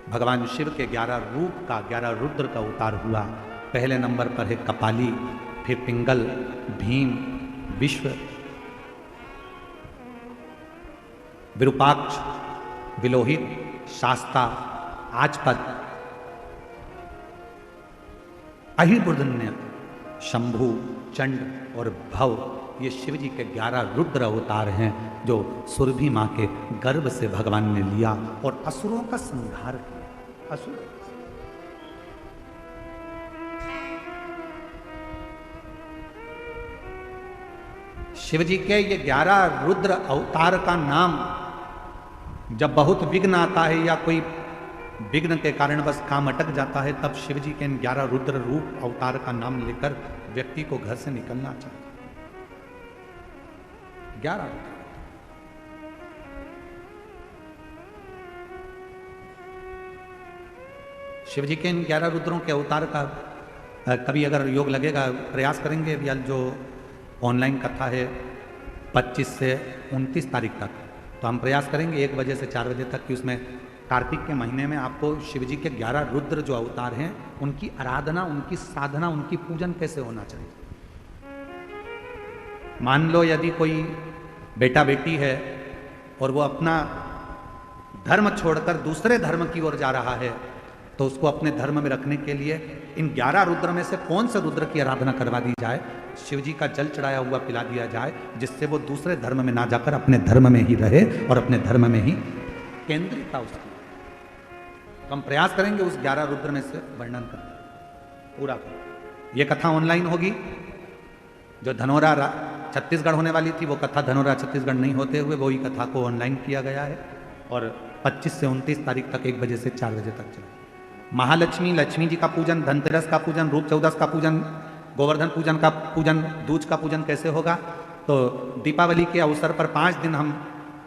भगवान शिव के 11 रूप का, 11 रुद्र का अवतार हुआ। पहले नंबर पर है कपाली, फिर पिंगल, भीम, विश्व, विरूपाक्ष, विलोहित, शास्ता, आजपद, अहिर्बुर्धन्य, शंभु, चंड और भव। ये शिव जी के 11 रुद्र अवतार हैं जो सुरभि मां के गर्भ से भगवान ने लिया और असुरों का संहार किया। असुर शिव जी के ये 11 रुद्र अवतार का नाम जब बहुत विघ्न आता है या कोई विघ्न के कारण बस काम अटक जाता है, तब शिव जी के इन 11 रुद्र रूप अवतार का नाम लेकर व्यक्ति को घर से निकलना चाहिए। 11 शिव जी के इन 11 रुद्रों के अवतार का कभी अगर योग लगेगा प्रयास करेंगे। अभी जो ऑनलाइन कथा है 25 से 29 तारीख तक, तो हम प्रयास करेंगे 1 बजे से 4 बजे तक कि उसमें कार्तिक के महीने में आपको शिव जी के 11 रुद्र जो अवतार हैं उनकी आराधना, उनकी साधना, उनकी पूजन कैसे होना चाहिए। मान लो यदि कोई बेटा बेटी है और वो अपना धर्म छोड़कर दूसरे धर्म की ओर जा रहा है, तो उसको अपने धर्म में रखने के लिए इन 11 रुद्र में से कौन से रुद्र की आराधना करवा दी जाए, शिव जी का जल चढ़ाया हुआ पिला दिया जाए, जिससे वो दूसरे धर्म में ना जाकर अपने धर्म में ही रहे और अपने धर्म में ही केंद्रितता उसकी। तो हम प्रयास करेंगे उस 11 रुद्र में से वर्णन करना पूरा। ये कथा ऑनलाइन होगी। जो धनोरा छत्तीसगढ़ होने वाली थी, वो कथा धनोरा छत्तीसगढ़ नहीं होते हुए वही कथा को ऑनलाइन किया गया है और 25 से 29 तारीख तक 1 बजे से 4 बजे तक चले। महालक्ष्मी, लक्ष्मी जी का पूजन, धनतेरस का पूजन, रूप चौदस का पूजन, गोवर्धन पूजन का पूजन, दूज का पूजन कैसे होगा, तो दीपावली के अवसर पर 5 दिन हम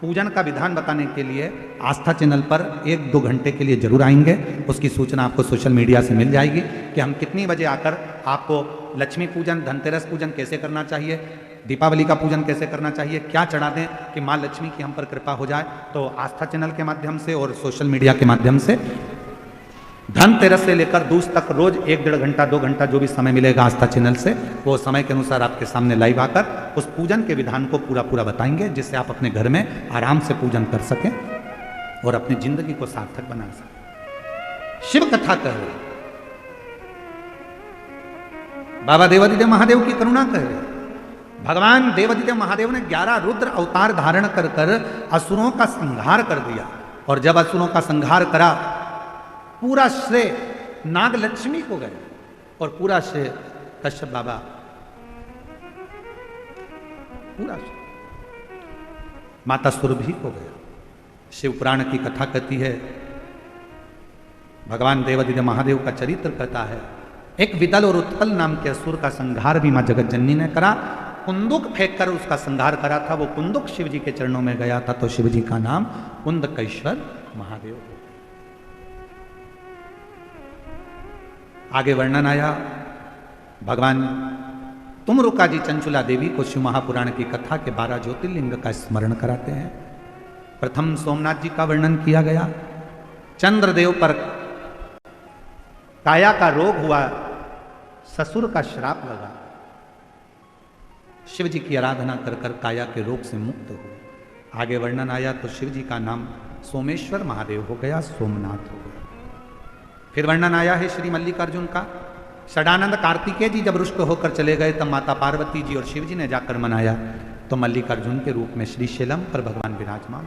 पूजन का विधान बताने के लिए आस्था चैनल पर 1-2 घंटे के लिए जरूर आएंगे। उसकी सूचना आपको सोशल मीडिया से मिल जाएगी कि हम कितनी बजे आकर आपको लक्ष्मी पूजन, धनतेरस पूजन कैसे करना चाहिए, दीपावली का पूजन कैसे करना चाहिए, क्या चढ़ा दें कि माँ लक्ष्मी की हम पर कृपा हो जाए। तो आस्था चैनल के माध्यम से और सोशल मीडिया के माध्यम से धनतेरस से लेकर दूज तक रोज 1-1.5 घंटा 2 घंटा जो भी समय मिलेगा आस्था चैनल से, वो समय के अनुसार आपके सामने लाइव आकर उस पूजन के विधान को पूरा बताएंगे, जिससे आप अपने घर में आराम से पूजन कर सकें और अपनी जिंदगी को सार्थक बना सकें। शिव कथा कह रहे, बाबा देवादिदेव महादेव की करुणा कह रहे। भगवान देवादिदेव महादेव ने 11 रुद्र अवतार धारण कर असुरों का संहार कर दिया, और जब असुरों का संहार करा पूरा श्रेय नाग लक्ष्मी को गया और पूरा श्रेय कश्यप बाबा, पूरा श्रेय माता सुरभि को गया। शिव पुराण की कथा कहती है, भगवान देवादिदेव महादेव का चरित्र कहता है, एक विदल और उत्पल नाम के असुर का संहार भी मां जगत जननी ने करा। कुंदुक फेंक कर उसका संहार करा था, वो कुंदुक शिव जी के चरणों में गया था, तो शिव जी का नाम कुंदकेश्वर महादेव। आगे वर्णन आया, भगवान तुमरुका जी चंचुला देवी को शिव महापुराण की कथा के 12 ज्योतिर्लिंग का स्मरण कराते हैं। प्रथम सोमनाथ जी का वर्णन किया गया। चंद्रदेव पर काया का रोग हुआ, ससुर का श्राप लगा, शिव जी की आराधना कर काया के रोग से मुक्त हुए। आगे वर्णन आया तो शिव जी का नाम सोमेश्वर महादेव हो गया, सोमनाथ हो गया। फिर वर्णन आया है श्री मल्लिकार्जुन का। षडानंद कार्तिकेय जी जब रुष्ट होकर चले गए तब माता पार्वती जी और शिव जी ने जाकर मनाया, तो मल्लिकार्जुन के रूप में श्रीशैलम पर भगवान विराजमान।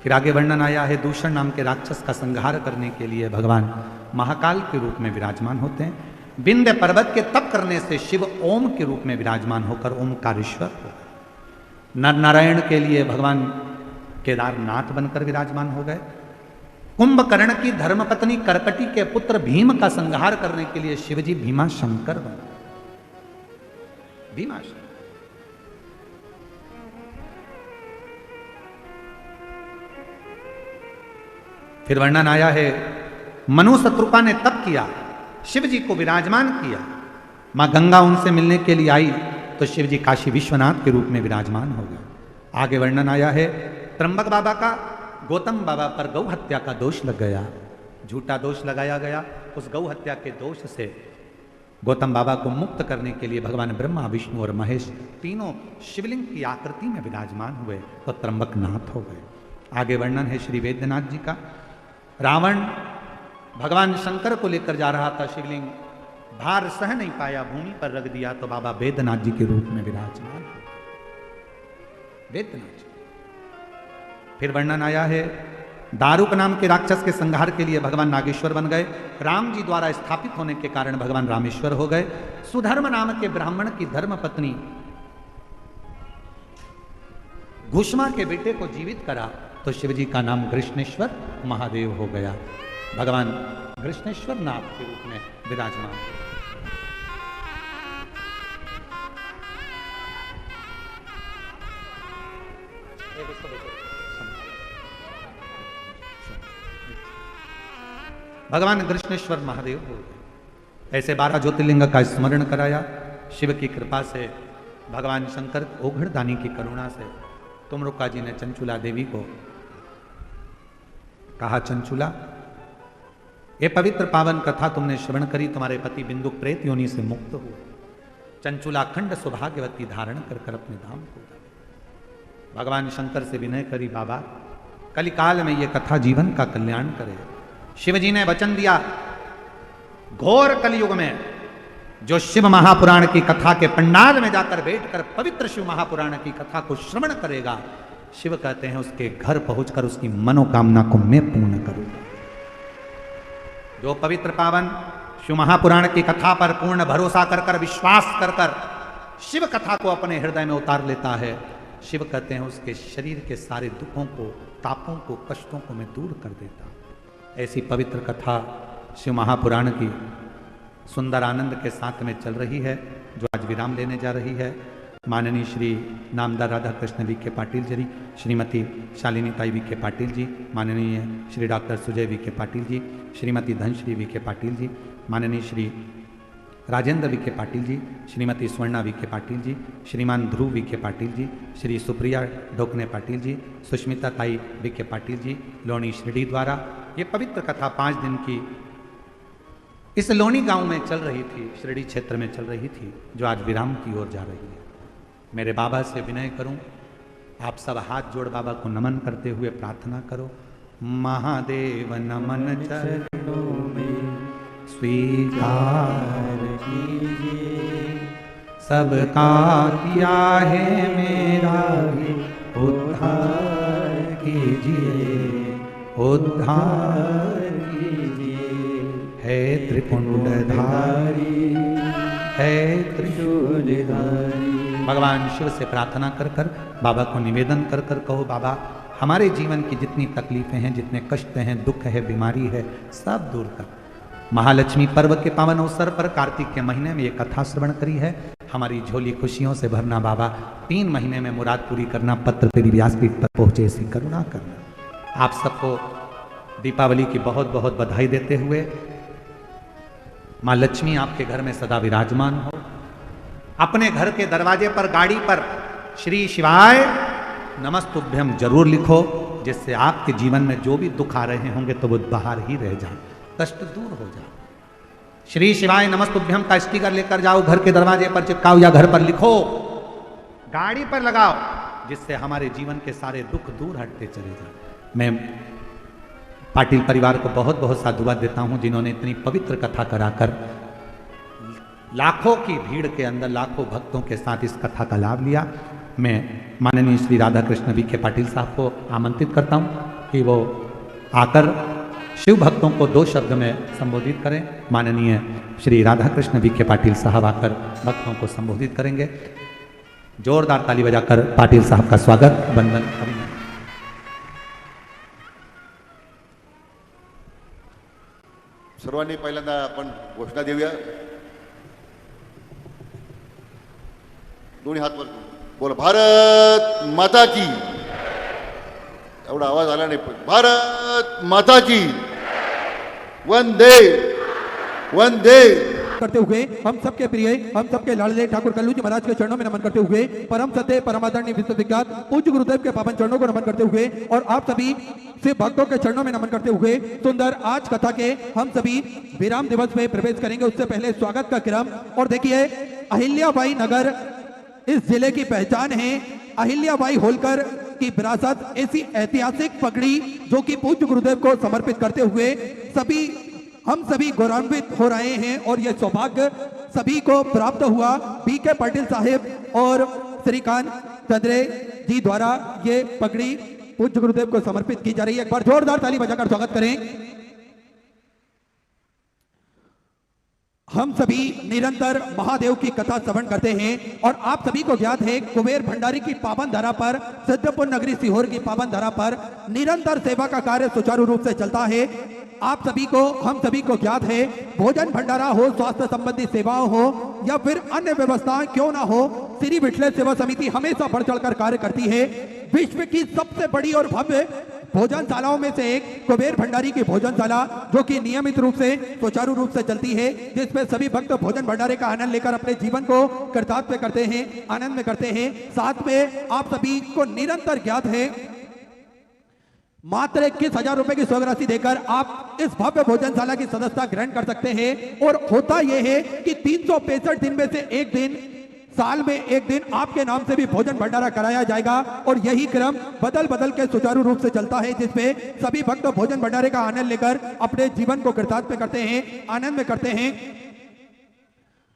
फिर आगे वर्णन आया है दूषण नाम के राक्षस का संहार करने के लिए भगवान महाकाल के रूप में विराजमान होते हैं। विंध्य पर्वत के तप करने से शिव ओम के रूप में विराजमान होकर ओमकारेश्वर हो गए। नर नारायण के लिए भगवान केदारनाथ बनकर विराजमान हो गए। कुंभकर्ण की धर्मपत्नी करकटी के पुत्र भीम का संहार करने के लिए शिवजी भीमा शंकर बने। भीमा शंकर। फिर वर्णन आया है, मनु शत्रुपा ने तप किया, शिव जी को विराजमान किया। मां गंगा उनसे मिलने के लिए आई तो शिव जी काशी विश्वनाथ के रूप में विराजमान हो गए। आगे वर्णन आया है, त्र्यंबक बाबा का गौतम बाबा पर गौ हत्या का दोष लग गया, झूठा दोष लगाया गया। उस गौ हत्या के दोष से गौतम बाबा को मुक्त करने के लिए भगवान ब्रह्मा, विष्णु और महेश तीनों शिवलिंग की आकृति में विराजमान हुए तो त्र्यंबकनाथ हो गए। आगे वर्णन है श्री वेद्यनाथ जी का। रावण भगवान शंकर को लेकर जा रहा था शिवलिंग, भार सह नहीं पाया, भूमि पर रख दिया तो बाबा वेद्यनाथ जी के रूप में विराजमान हुए, वेद्यनाथ जी। फिर वर्णन आया है, दारुक नाम के राक्षस के संहार के लिए भगवान नागेश्वर बन गए। राम जी द्वारा स्थापित होने के कारण भगवान रामेश्वर हो गए। सुधर्म नाम के ब्राह्मण की धर्म पत्नी घुष्मा के बेटे को जीवित करा तो शिवजी का नाम कृष्णेश्वर महादेव हो गया। भगवान कृष्णेश्वर नाथ के रूप में विराजमान। भगवान कृष्णेश्वर महादेव हो गए। ऐसे 12 ज्योतिर्लिंग का स्मरण कराया। शिव की कृपा से, भगवान शंकर ओघड़दानी की करुणा से तुमरुका जी ने चंचुला देवी को कहा, चंचुला ये पवित्र पावन कथा तुमने श्रवण करी, तुम्हारे पति बिंदु प्रेत योनि से मुक्त हुए। चंचुला अखंड सौभाग्यवती धारण कर अपने धाम को गए। भगवान शंकर से विनय करी, बाबा कलिकाल में ये कथा जीवन का कल्याण करे। शिवजी ने वचन दिया, घोर कलयुग में जो शिव महापुराण की कथा के पंडाल में जाकर बैठकर पवित्र शिव महापुराण की कथा को श्रवण करेगा, शिव कहते हैं उसके घर पहुंचकर उसकी मनोकामना को मैं पूर्ण करूंगा। जो पवित्र पावन शिव महापुराण की कथा पर पूर्ण भरोसा कर विश्वास कर शिव कथा को अपने हृदय में उतार लेता है, शिव कहते हैं उसके शरीर के सारे दुखों को, तापों को, कष्टों को मैं दूर कर देता हूं। ऐसी पवित्र कथा शिव महापुराण की सुंदर आनंद के साथ में चल रही है, जो आज विराम लेने जा रही है। माननीय श्री नामदार राधा कृष्ण वी के पाटिल जी, श्रीमती शालिनी ताई वी के पाटिल जी, माननीय श्री डॉक्टर सुजय वी के पाटिल जी, श्रीमती धनश्री वी के पाटिल जी, माननीय श्री राजेंद्र वी के पाटिल जी, श्रीमती स्वर्णा वी के पाटिल जी, श्रीमान ध्रुव वी के पाटिल जी, श्री सुप्रिया डोकने पाटिल जी, सुष्मिता ताई वी के पाटिल जी, लोणी शिरडी द्वारा ये पवित्र कथा 5 दिन की इस लोणी गांव में चल रही थी, शिरडी क्षेत्र में चल रही थी, जो आज विराम की ओर जा रही है। मेरे बाबा से विनय करूं, आप सब हाथ जोड़ बाबा को नमन करते हुए प्रार्थना करो। महादेव नमन चरणों में स्वीकार कीजिए, सबका किया है मेरा भी उद्धार कीजिए, उद्धार कीजिए। है त्रिपुंडधारी, है त्रिशूलधारी। भगवान शिव से प्रार्थना कर कर, बाबा को निवेदन कर कर कहो, बाबा हमारे जीवन की जितनी तकलीफें हैं, जितने कष्ट हैं, दुख है, बीमारी है, सब दूर कर। महालक्ष्मी पर्व के पावन अवसर पर कार्तिक के महीने में ये कथा श्रवण करी है, हमारी झोली खुशियों से भरना बाबा, 3 महीने में मुराद पूरी करना, पत्र तेरी व्यासपीठ पर पहुंचे ऐसी करुणा करना। आप सबको दीपावली की बहुत बहुत बधाई देते हुए, माँ लक्ष्मी आपके घर में सदा विराजमान हो। अपने घर के दरवाजे पर, गाड़ी पर श्री शिवाय नमस्तुभ्यम जरूर लिखो, जिससे आपके जीवन में जो भी दुख आ रहे होंगे तो वो बाहर ही रह जाए, कष्ट दूर हो जाए। श्री शिवाय नमस्तुभ्यम का स्टिकर लेकर जाओ, घर के दरवाजे पर चिपकाओ या घर पर लिखो, गाड़ी पर लगाओ, जिससे हमारे जीवन के सारे दुख दूर हटते चले जाए। मैं पाटिल परिवार को बहुत बहुत साधुवाद देता हूं, जिन्होंने इतनी पवित्र कथा कराकर लाखों की भीड़ के अंदर लाखों भक्तों के साथ इस कथा का लाभ लिया। मैं माननीय श्री राधा कृष्ण वी के पाटिल साहब को आमंत्रित करता हूं कि वो आकर शिव भक्तों को 2 शब्द में संबोधित करें। माननीय श्री राधा कृष्ण वी के पाटिल साहब आकर भक्तों को संबोधित करेंगे। जोरदार ताली बजाकर पाटिल साहब का स्वागत, वंदन, अभिनंदन।
सर्वांनी पहिल्यांदा आपण घोषणा देऊया। दोन्ही हात वर बोला, भारत माता की। एवढा आवाज आला नाही, भारत माता की। वंदे वंदे
करते हुए हम सबके प्रिय, हम सबके लाडले ठाकुर कल्लू जी महाराज के चरणों में नमन करते हुए, परम सत्य परमादरणीय विश्वविख्यात पूज्य गुरुदेव के पावन चरणों को नमन करते हुए और आप सभी से भक्तों के चरणों में नमन करते हुए सुंदर आज कथा के हम सभी विराम दिवस में प्रवेश करेंगे। उससे पहले स्वागत का क्रम, और देखिए अहिल्याबाई नगर इस जिले की पहचान है। अहिल्याबाई होलकर की विरासत, ऐसी ऐतिहासिक पगड़ी जो कि पूज्य गुरुदेव को समर्पित करते हुए हम सभी गौरवान्वित हो रहे हैं, और यह सौभाग्य सभी को प्राप्त हुआ। बी के पाटिल साहेब और श्रीकांत चंद्रे जी द्वारा ये पगड़ी पूज्य गुरुदेव को समर्पित की जा रही है। एक बार जोरदार ताली बजाकर स्वागत करें। हम सभी निरंतर महादेव की कथा श्रवण करते हैं, और आप सभी को ज्ञात है कुबेर भंडारी की पावन धरा पर, सिद्धपुर नगरी सीहोर की पावन धरा पर निरंतर सेवा का कार्य सुचारू रूप से चलता है। आप सभी को, हम सभी को ज्ञात है, भोजन भंडारा हो, स्वास्थ्य संबंधी सेवाओं हो या फिर अन्य व्यवस्थाएं क्यों ना हो, श्री विठले सेवा समिति हमेशा बढ़ चढ़कर कार्य करती है। विश्व की सबसे बड़ी और भव्य भोजनशालाओं में से एक कुबेर भंडारी की भोजनशाला, जो कि नियमित रूप से सुचारू रूप से चलती है, जिसमें सभी भक्त भोजन भंडारे का आनंद लेकर अपने जीवन को कृतार्थ करते हैं, आनंद में करते हैं। साथ में आप सभी को निरंतर ज्ञात है, मात्र 21,000 रुपए की स्वर्ग राशि देकर आप इस भव्य भोजनशाला की सदस्यता ग्रहण कर सकते हैं। और होता यह है कि 365 दिन में से एक दिन, साल में एक दिन आपके नाम से भी भोजन भंडारा कराया जाएगा, और यही क्रम बदल बदल के सुचारू रूप से चलता है, जिसमें सभी भक्त भोजन भंडारे का आनंद लेकर अपने जीवन को कृतार्थ करते हैं, आनंद में करते हैं।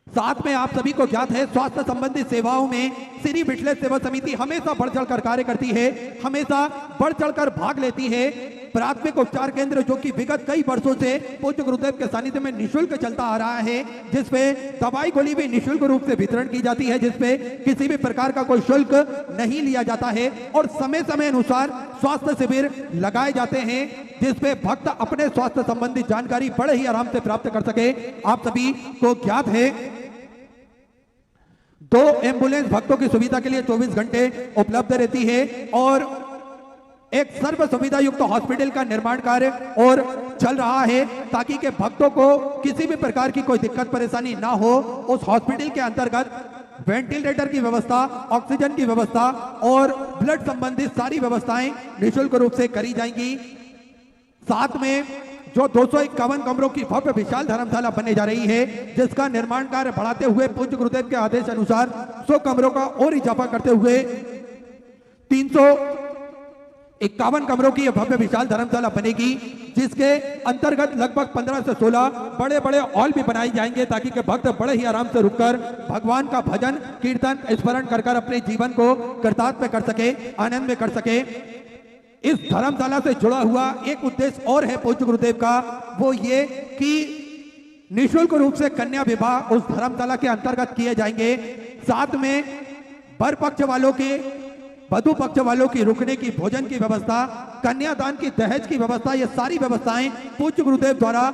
साथ में आप सभी को ज्ञात है स्वास्थ्य संबंधी सेवाओं में श्री विठले सेवा समिति हमेशा बढ़ चढ़कर कार्य करती है, हमेशा बढ़ चढ़कर भाग लेती है। प्राथमिक उपचार केंद्र जो कि विगत कई वर्षों से पूज्य गुरुदेव के सानिध्य में निःशुल्क चलता आ रहा है, जिसपे दवाई गोली भी निःशुल्क रूप से वितरण की जाती है, जिसपे किसी भी प्रकार का कोई शुल्क नहीं लिया जाता है और समय समय अनुसार स्वास्थ्य शिविर लगाए जाते हैं, जिसपे भक्त अपने स्वास्थ्य संबंधी जानकारी बड़े ही आराम से प्राप्त कर सके। आप सभी को ज्ञात है 2 एम्बुलेंस भक्तों की सुविधा के लिए 24 घंटे उपलब्ध रहती है और एक सर्व सुविधा युक्त हॉस्पिटल का निर्माण कार्य और चल रहा है, ताकि के भक्तों को किसी भी प्रकार की कोई दिक्कत परेशानी ना हो। उस हॉस्पिटल के अंतर्गत वेंटिलेटर की व्यवस्था, ऑक्सीजन की व्यवस्था और ब्लड संबंधित सारी व्यवस्थाएं निःशुल्क रूप से करी जाएंगी। साथ में जो 251 कमरों की भव्य विशाल धर्मशाला बनने जा रही है, जिसका निर्माण कार्य बढ़ाते हुए पूज्य गुरुदेव के आदेश अनुसार 100 कमरों का और इजाफा करते हुए 351 कमरों की यह भव्य विशाल धर्मशाला बनेगी, जिसके अंतर्गत लगभग 15 से 16 बड़े बड़े हॉल भी बनाए जाएंगे, ताकि के भक्त बड़े ही आराम से रुककर भगवान का भजन कीर्तन स्मरण कर अपने जीवन को कृतार्थ कर सके, आनंद में कर सके। इस धर्मशाला से जुड़ा हुआ एक उद्देश्य और है पूज्य गुरुदेव का, वो ये कि निःशुल्क रूप से कन्या विवाह उस धर्मशाला के अंतर्गत किए जाएंगे। साथ में वर पक्ष वालों के, वधु पक्ष वालों की रुकने की, भोजन की व्यवस्था, कन्यादान की, दहेज की व्यवस्था, ये सारी व्यवस्थाएं पूज्य गुरुदेव द्वारा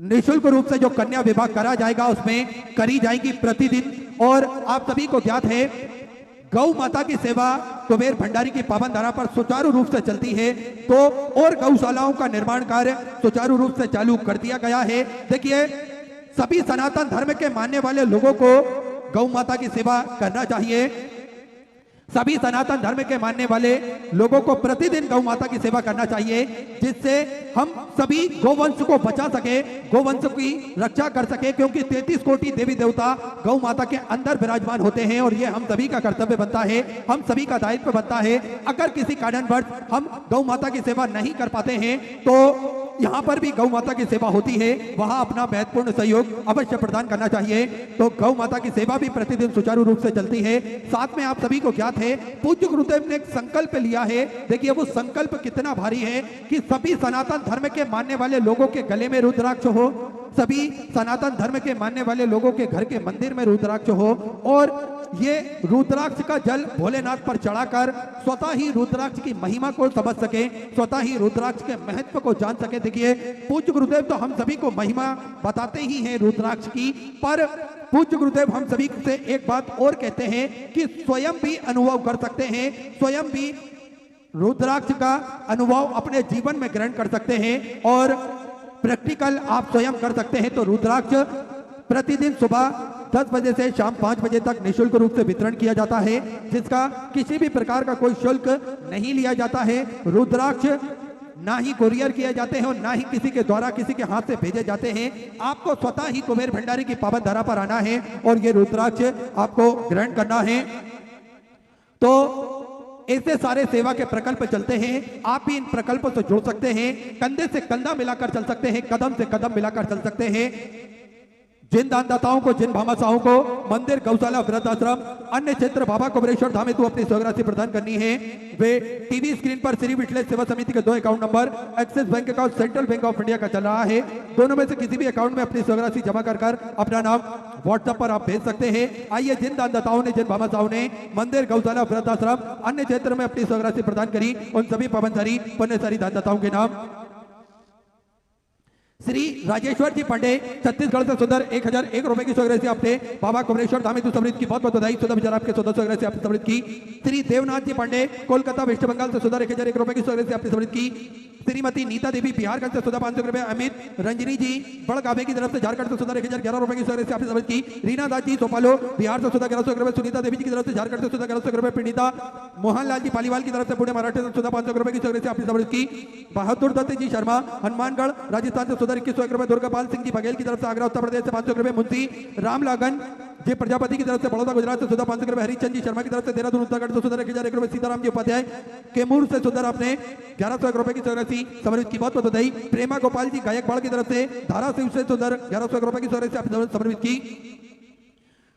निःशुल्क रूप से जो कन्या विवाह करा जाएगा उसमें करी जाएगी प्रतिदिन। और आप सभी को ज्ञात है गौ माता की सेवा कुबेर भंडारी की पावन धारा पर सुचारू रूप से चलती है, तो और गौशालाओं का निर्माण कार्य सुचारू रूप से चालू कर दिया गया है। देखिए, सभी सनातन धर्म के मानने वाले लोगों को गौ माता की सेवा करना चाहिए। सभी सनातन धर्म के मानने वाले लोगों को प्रतिदिन गौ माता की सेवा करना चाहिए, जिससे हम सभी गोवंश को बचा सके, गोवंश की रक्षा कर सके, क्योंकि 33 कोटि देवी देवता गौ माता के अंदर विराजमान होते हैं और ये हम सभी का कर्तव्य बनता है, हम सभी का दायित्व बनता है। अगर किसी कारणवश हम गौ माता की सेवा नहीं कर पाते हैं तो यहाँ पर भी गौ माता की सेवा होती है, वहां अपना महत्वपूर्ण सहयोग अवश्य प्रदान करना चाहिए। तो गौ माता की सेवा भी प्रतिदिन सुचारू रूप से चलती है। साथ में आप सभी को ज्ञात है पूज्य गुरुदेव ने एक संकल्प लिया है। देखिए, वो संकल्प कितना भारी है कि सभी सनातन धर्म के मानने वाले लोगों के गले में रुद्राक्ष हो, सभी सनातन धर्म के मानने वाले लोगों के घर के मंदिर में रुद्राक्ष हो और ये रुद्राक्ष का जल भोलेनाथ पर चढ़ाकर स्वतः ही रुद्राक्ष की महिमा को समझ सके, स्वतः ही रुद्राक्ष के महत्व को जान सके। देखिए, पूज्य गुरुदेव तो हम सभी को महिमा बताते ही हैं रुद्राक्ष की, पर पूज्य गुरुदेव हम सभी से एक बात और कहते हैं कि स्वयं भी अनुभव कर सकते हैं, स्वयं भी रुद्राक्ष का अनुभव अपने जीवन में ग्रहण कर सकते हैं और प्रैक्टिकल आप स्वयं कर सकते हैं। तो रुद्राक्ष प्रतिदिन सुबह 10 बजे से शाम 5 बजे तक निःशुल्क रूप से वितरण किया जाता है, जिसका किसी भी प्रकार का कोई शुल्क नहीं लिया जाता है। रुद्राक्ष ना ही कुरियर किए जाते हैं और ना ही किसी के द्वारा किसी के हाथ से भेजे जाते हैं। आपको स्वतः ही कुबेर भंडारी की पावन धरा पर आना है और ये रुद्राक्ष आपको ग्रहण करना है। तो ऐसे सारे सेवा के प्रकल्प चलते हैं, आप भी इन प्रकल्पों से जुड़ सकते हैं, कंधे से कंधा मिलाकर चल सकते हैं, कदम से कदम मिलाकर चल सकते हैं। जिन दानदाताओं को, जिन भामाशाहों को मंदिर, गौशाला, वृद्धाश्रम, अन्य क्षेत्र बाबा कुबेरेश्वर धाम हेतु अपनी स्वराशि प्रदान करनी है, वे टीवी स्क्रीन पर श्री विठले सेवा समिति के 2 account number axis bank account, central bank of India का चल रहा है, दोनों में से किसी भी अकाउंट में अपनी स्वराशि जमा कर अपना नाम व्हाट्सएप पर आप भेज सकते हैं। आइए, जिन दानदाताओं ने, जिन भामाशाहों ने मंदिर, गौशाला, वृद्धाश्रम, अन्य क्षेत्र में अपनी स्वराशि प्रदान करी, उन सभी पावनधारी पुण्यशाली दानदाताओं के नाम श्री राजेश्वर जी पांडे छत्तीसगढ़ से सुंदर 1001 रुपए की स्वराशि आपने बाबा कुबेरेश्वर धाम हेतु समृद्ध की बहुत बहुत बधाई। सुधा विचार आपके 14 स्वराशि आपने समृद्ध की। श्री देवनाथ जी पांडे कोलकाता वेस्ट बंगाल से सुंदर 1001 रुपए की स्वराशि आपने समृद्ध की। श्रीमती नीता देवी बिहारगंज से सुधा 500 रुपए। अमित रंजनी जी बड़गावे की तरफ से झारखंड से सुधा 1011 रुपए की स्वराशि आपने समृद्ध की। रीना दास जी सोपालो बिहार से सुधा 1100 रुपए। सुनीता देवी जी की तरफ से झारखंड से सुधा 1100 रुपए। पीड़िता मोहनलाल जी पालीवाल की तरफ से पुणे महाराष्ट्र से सुधा 500 रुपए की स्वराशि आपने समृद्ध की। बहादुर दत्त जी शर्मा हनुमानगढ़ राजस्थान से सुधा 2100 रुपए। दुर्गापाल सिंह जी बघेल की तरफ से आगरा उत्तर प्रदेश से 500 रुपए। मुंशी रामलागन जी प्रजापति की तरफ से बड़ौदा गुजरात से सुधा 500 रुपए। हरिचंद जी शर्मा की तरफ से देहरादून उत्तराखंड से सुधा 1001 रुपए। सीताराम जी उपाध्याय केमूर से सुधा आपने 1101 रुपए की स्वराशि समर्पित की बहुत बहुत बधाई। प्रेमा गोपाल जी गायकवाड़ की तरफ से धाराशिव से सुधा 1101 रुपए की स्वराशि समर्पित की।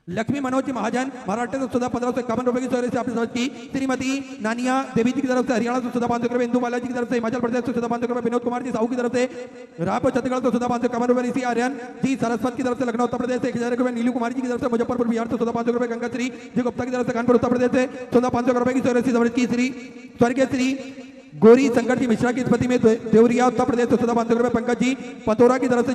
लक्ष्मी मनोज जी महाजन महाराष्ट्र से सुधा 1551 रुपए की सौरे से आपने समझ की। श्रीमती नानिया देवी जी की तरफ से हरियाणा से सुधा 500 रुपए, इंदू बाला जी की तरफ से हिमाचल प्रदेश से सुधा 500 रुपए, विनोद कुमार जी साहू की तरफ से रायपुर छत्तीसगढ़ से सुधा 551 रुपए, ऋषि आर्यन जी सरस्वत की तरफ से लखनऊ उत्तर प्रदेश से 1000 रुपए, नीलू कुमारी जी की तरफ से मुजफ्फरपुर बिहार से सुधा 500 रुपए, गंगा श्री जी गुप्ता की तरफ से कानपुर उत्तर प्रदेश से सुधा 500 रुपए की सौरे से समझ की। श्री स्वर्गीय श्री गौरी शंकर जी मिश्रा की स्मृति में देवरिया उत्तर प्रदेश से सुधा 500 रुपए, पंकज जी पतोरा की तरफ से